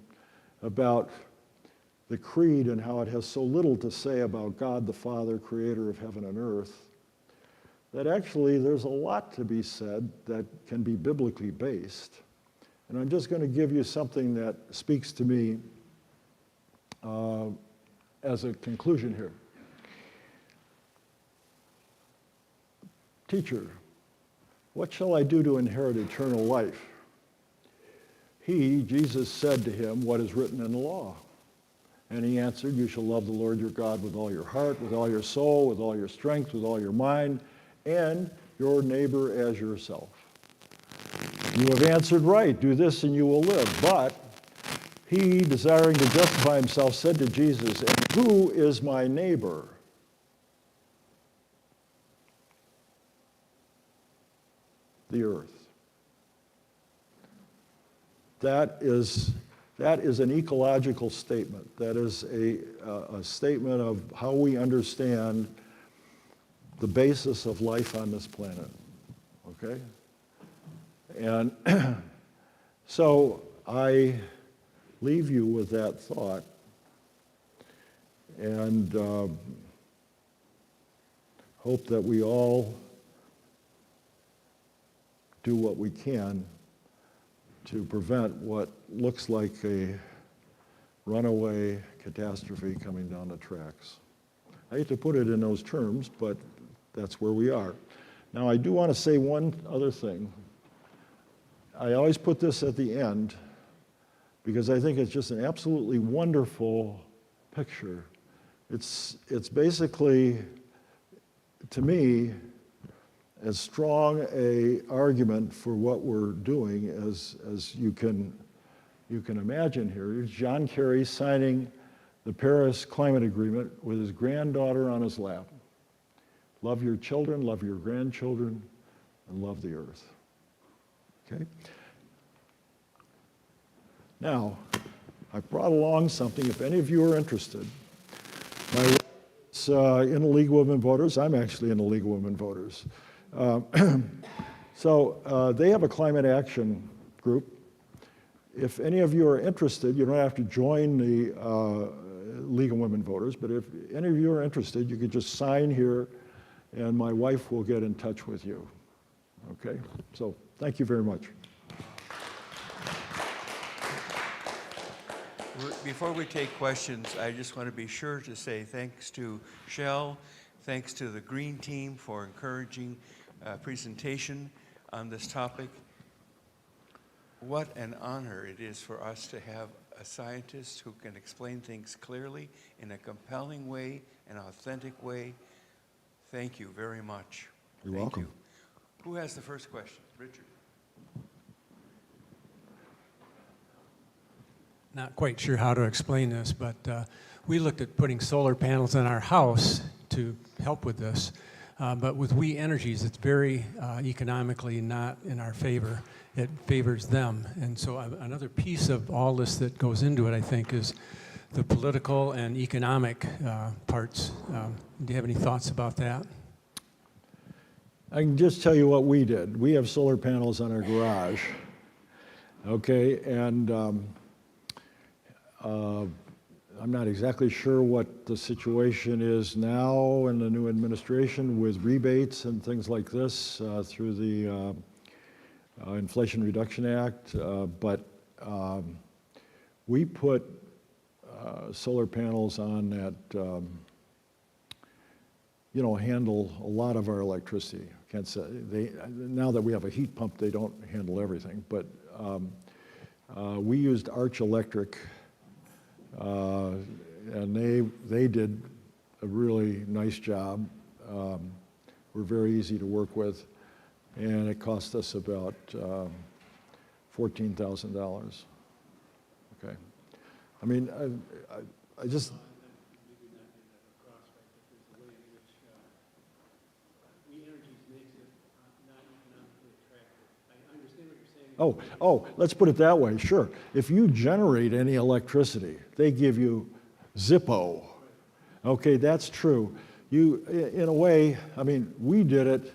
about the creed and how it has so little to say about God the Father, creator of heaven and earth, that actually there's a lot to be said that can be biblically based. And I'm just going to give you something that speaks to me as a conclusion here. Teacher, what shall I do to inherit eternal life? He, Jesus, said to him, what is written in the law? And he answered, you shall love the Lord your God with all your heart, with all your soul, with all your strength, with all your mind, and your neighbor as yourself. You have answered right. Do this and you will live. But He, desiring to justify himself, said to Jesus, "And who is my neighbor?" The earth. That is an ecological statement. That is a statement of how we understand the basis of life on this planet. Okay? And so I leave you with that thought, and hope that we all do what we can to prevent what looks like a runaway catastrophe coming down the tracks. I hate to put it in those terms, but that's where we are. Now, I do want to say one other thing. I always put this at the end because I think it's just an absolutely wonderful picture. It's basically, to me, as strong a argument for what we're doing as you can imagine here. Here's John Kerry signing the Paris Climate Agreement with his granddaughter on his lap. Love your children, love your grandchildren, and love the earth. Okay? Now, I brought along something, if any of you are interested. My wife is in the League of Women Voters. I'm actually in the League of Women Voters. So they have a climate action group. If any of you are interested, you don't have to join the League of Women Voters, but if any of you are interested, you could just sign here and my wife will get in touch with you. Okay? So thank you very much. Before we take questions, I just want to be sure to say thanks to Shell, thanks to the Green Team for encouraging presentation on this topic. What an honor it is for us to have a scientist who can explain things clearly in a compelling way, an authentic way. Thank you very much. You're welcome. You. Who has the first question? Richard. Not quite sure how to explain this, but we looked at putting solar panels on our house to help with this. But with We Energies, it's very economically not in our favor. It favors them. And so another piece of all this that goes into it, I think, is the political and economic parts. Do you have any thoughts about that? I can just tell you what we did. We have solar panels on our garage, okay? And I'm not exactly sure what the situation is now in the new administration with rebates and things like this through the Inflation Reduction Act, but we put solar panels on that handle a lot of our electricity. Can't say now that we have a heat pump, they don't handle everything, but we used Arch Electric. And they did a really nice job. Were very easy to work with, and it cost us about $14,000. Okay, I mean, I just. Oh, let's put it that way, sure. If you generate any electricity, they give you Zippo. Okay, that's true. You, in a way, I mean, we did it.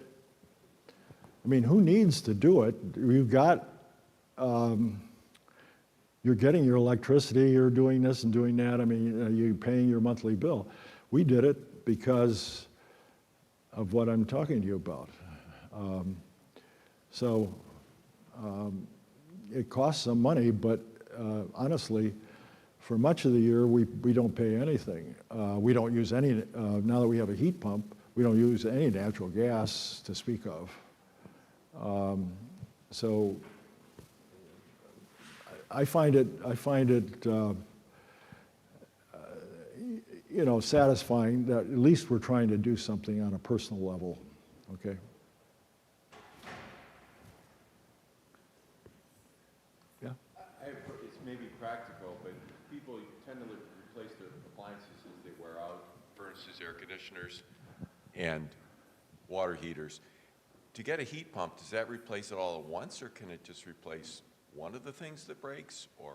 I mean, who needs to do it? You've got, you're getting your electricity, you're doing this and doing that. I mean, you're paying your monthly bill. We did it because of what I'm talking to you about. It costs some money, but honestly, for much of the year, we don't pay anything. We don't use any, now that we have a heat pump, we don't use any natural gas to speak of. So I find it satisfying that at least we're trying to do something on a personal level, okay? may be practical, but people tend to replace their appliances as they wear out, furnaces, air conditioners, and water heaters. To get a heat pump, does that replace it all at once, or can it just replace one of the things that breaks, or?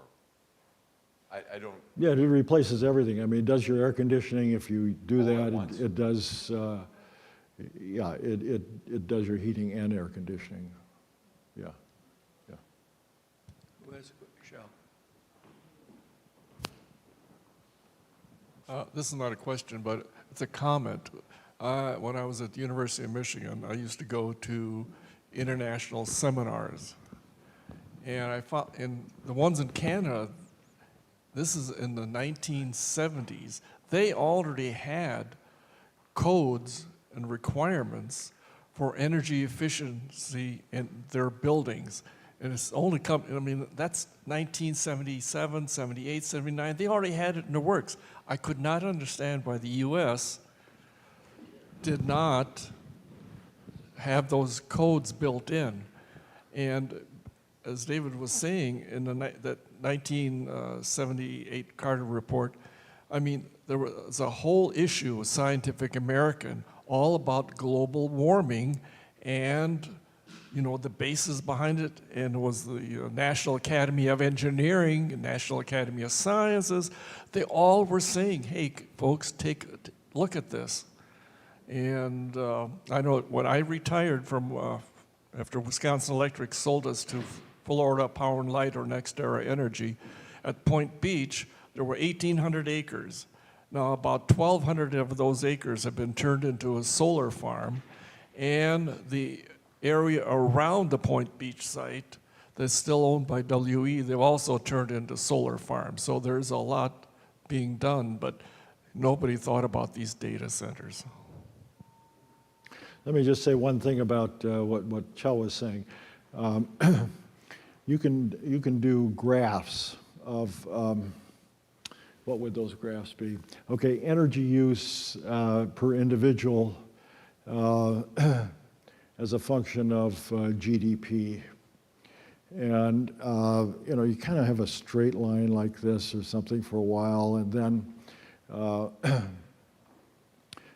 I don't. Yeah, it replaces everything. I mean, it does your air conditioning if you do All at that. once. It does, yeah, it does your heating and air conditioning. Yeah, yeah. Who has a quick, Michelle? This is not a question, but it's a comment. When I was at the University of Michigan, I used to go to international seminars. And I found, in the ones in Canada, this is in the 1970s, they already had codes and requirements for energy efficiency in their buildings. And it's only come, I mean, that's 1977, 78, 79. They already had it in the works. I could not understand why the US did not have those codes built in. And as David was saying, in that 1978 Carter report, I mean, there was a whole issue with Scientific American all about global warming and, you know, the basis behind it, and it was the National Academy of Engineering and National Academy of Sciences. They all were saying, hey, folks, take a look at this. And I know when I retired from, after Wisconsin Electric sold us to Florida Power and Light, or NextEra Energy, at Point Beach, there were 1,800 acres. Now, about 1,200 of those acres have been turned into a solar farm, and the area around the Point Beach site that's still owned by WE, they've also turned into solar farms. So there's a lot being done, but nobody thought about these data centers. Let me just say one thing about what Chell was saying. You can do graphs of, what would those graphs be? Okay, energy use per individual as a function of GDP. And, you know, you kind of have a straight line like this or something for a while, and then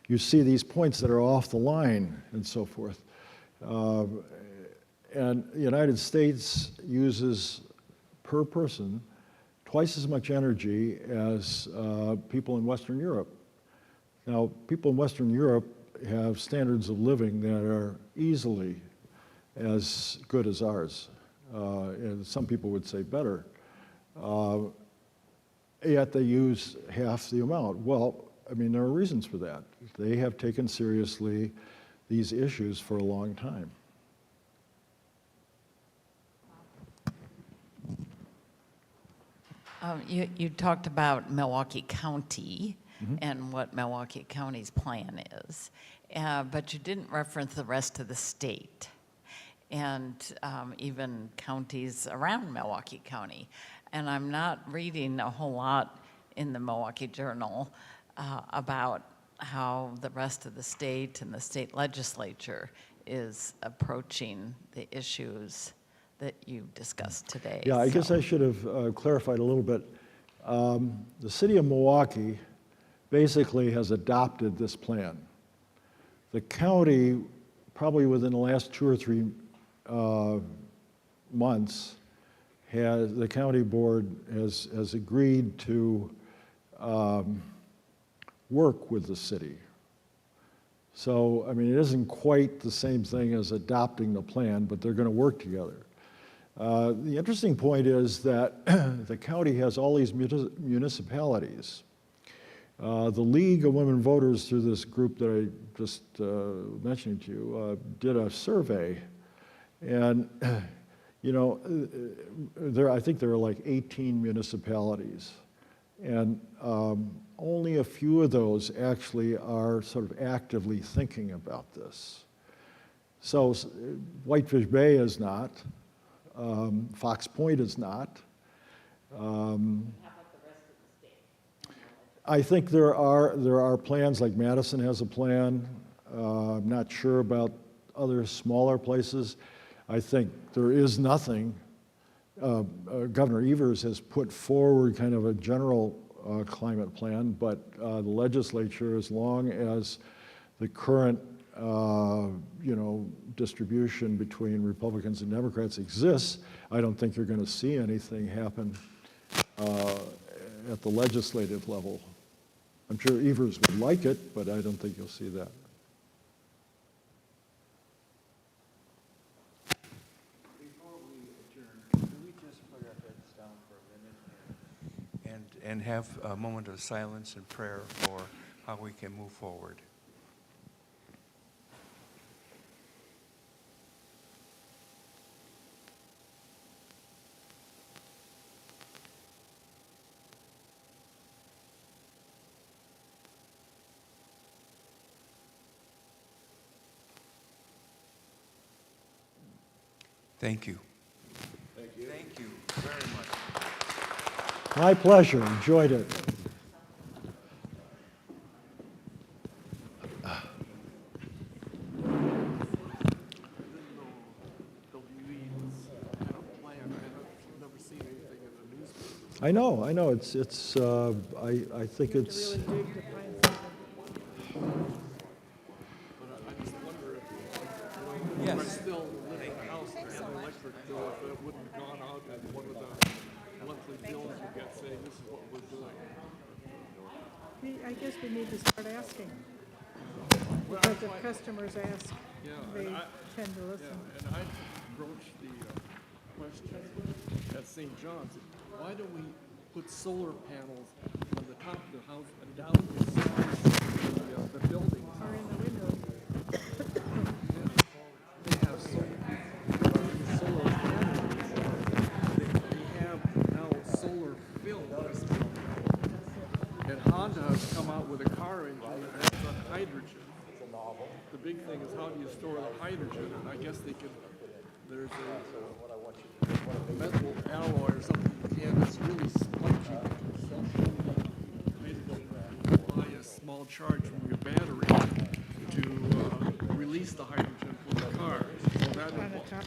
you see these points that are off the line and so forth. And the United States uses, per person, twice as much energy as people in Western Europe. Now, people in Western Europe have standards of living that are easily as good as ours. And some people would say better. Yet they use half the amount. Well, I mean, there are reasons for that. They have taken seriously these issues for a long time. You talked about Milwaukee County and what Milwaukee County's plan is, but you didn't reference the rest of the state and even counties around Milwaukee County. And I'm not reading a whole lot in the Milwaukee Journal about how the rest of the state and the state legislature is approaching the issues that you discussed today. Yeah, I guess I should have clarified a little bit. The city of Milwaukee basically has adopted this plan. The county, probably within the last 2 or 3 months, the county board has agreed to work with the city. So, I mean, it isn't quite the same thing as adopting the plan, but they're going to work together. The interesting point is that the county has all these municipalities. The League of Women Voters, through this group that I just mentioned to you, did a survey. And, you know, I think there are like 18 municipalities. And only a few of those actually are sort of actively thinking about this. So Whitefish Bay is not. Fox Point is not. How about the rest of the state? I think there are plans, like Madison has a plan. I'm not sure about other smaller places. I think there is nothing Governor Evers has put forward kind of a general climate plan, but the legislature, as long as the current distribution between Republicans and Democrats exists, I don't think you're going to see anything happen at the legislative level. I'm sure Evers would like it, but I don't think you'll see that. Before we adjourn, can we just put our heads down for a minute and have a moment of silence and prayer for how we can move forward? Thank you. Thank you. Thank you very much. My pleasure. Enjoyed it. I know. It's. I think it's. Yes. Still live in a house that had an electric bill, if it wouldn't have gone out and one of the monthly bills you get saying this is what we're doing. I guess we need to start asking. Because if customers ask, they tend to listen. Yeah, and I broached the question at St. John's. Why don't we put solar panels on the top of the house and down the buildings? Or in the window. They have solar panels. They have now solar films. And Honda has come out with a car engine that has hydrogen. The big thing is how do you store the hydrogen? And I guess they could, there's a metal alloy or something you can that's really spongy. Basically, apply a small charge from your battery to release the hydrogen from the car. So that On the top.